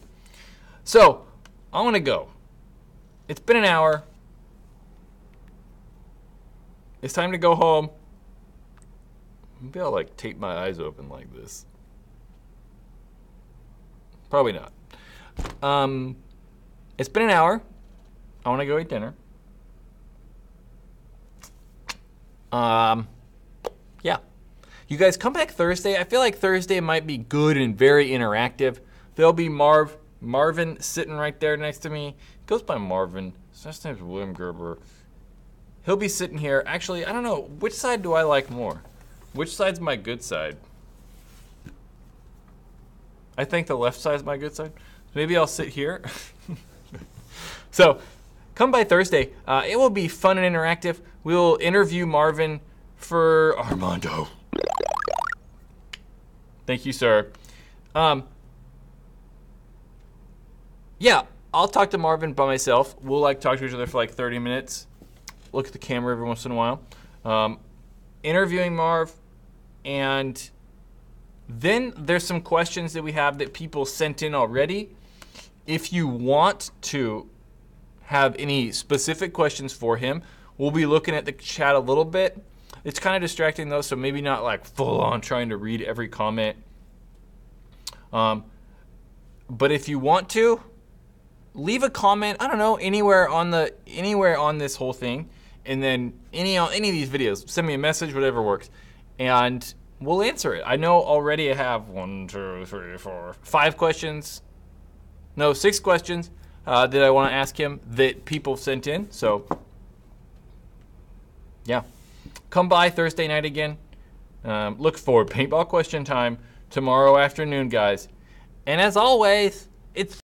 So, I want to go. It's been an hour. It's time to go home. Maybe I'll like tape my eyes open like this. Probably not. It's been an hour. I want to go eat dinner. Yeah. You guys come back Thursday. I feel like Thursday might be good and very interactive. There'll be Marvin sitting right there next to me. He goes by Marvin. His last name's William Gerber. He'll be sitting here. Actually, I don't know. Which side do I like more? Which side's my good side? I think the left side's my good side. Maybe I'll sit here. So, come by Thursday. It will be fun and interactive. We'll interview Marvin for Armando. Thank you, sir. Yeah, I'll talk to Marvin by myself. We'll like talk to each other for like 30 minutes. Look at the camera every once in a while. Interviewing Marv, and then there's some questions that we have that people sent in already. If you want to have any specific questions for him, we'll be looking at the chat a little bit. It's kind of distracting though, so maybe not like full on trying to read every comment. But if you want to, leave a comment, I don't know, anywhere on this whole thing, and then any of these videos, send me a message, whatever works, and we'll answer it. I know already I have 6 questions that I want to ask him that people sent in. So yeah, come by Thursday night again. Look for paintball question time tomorrow afternoon, guys. And as always, it's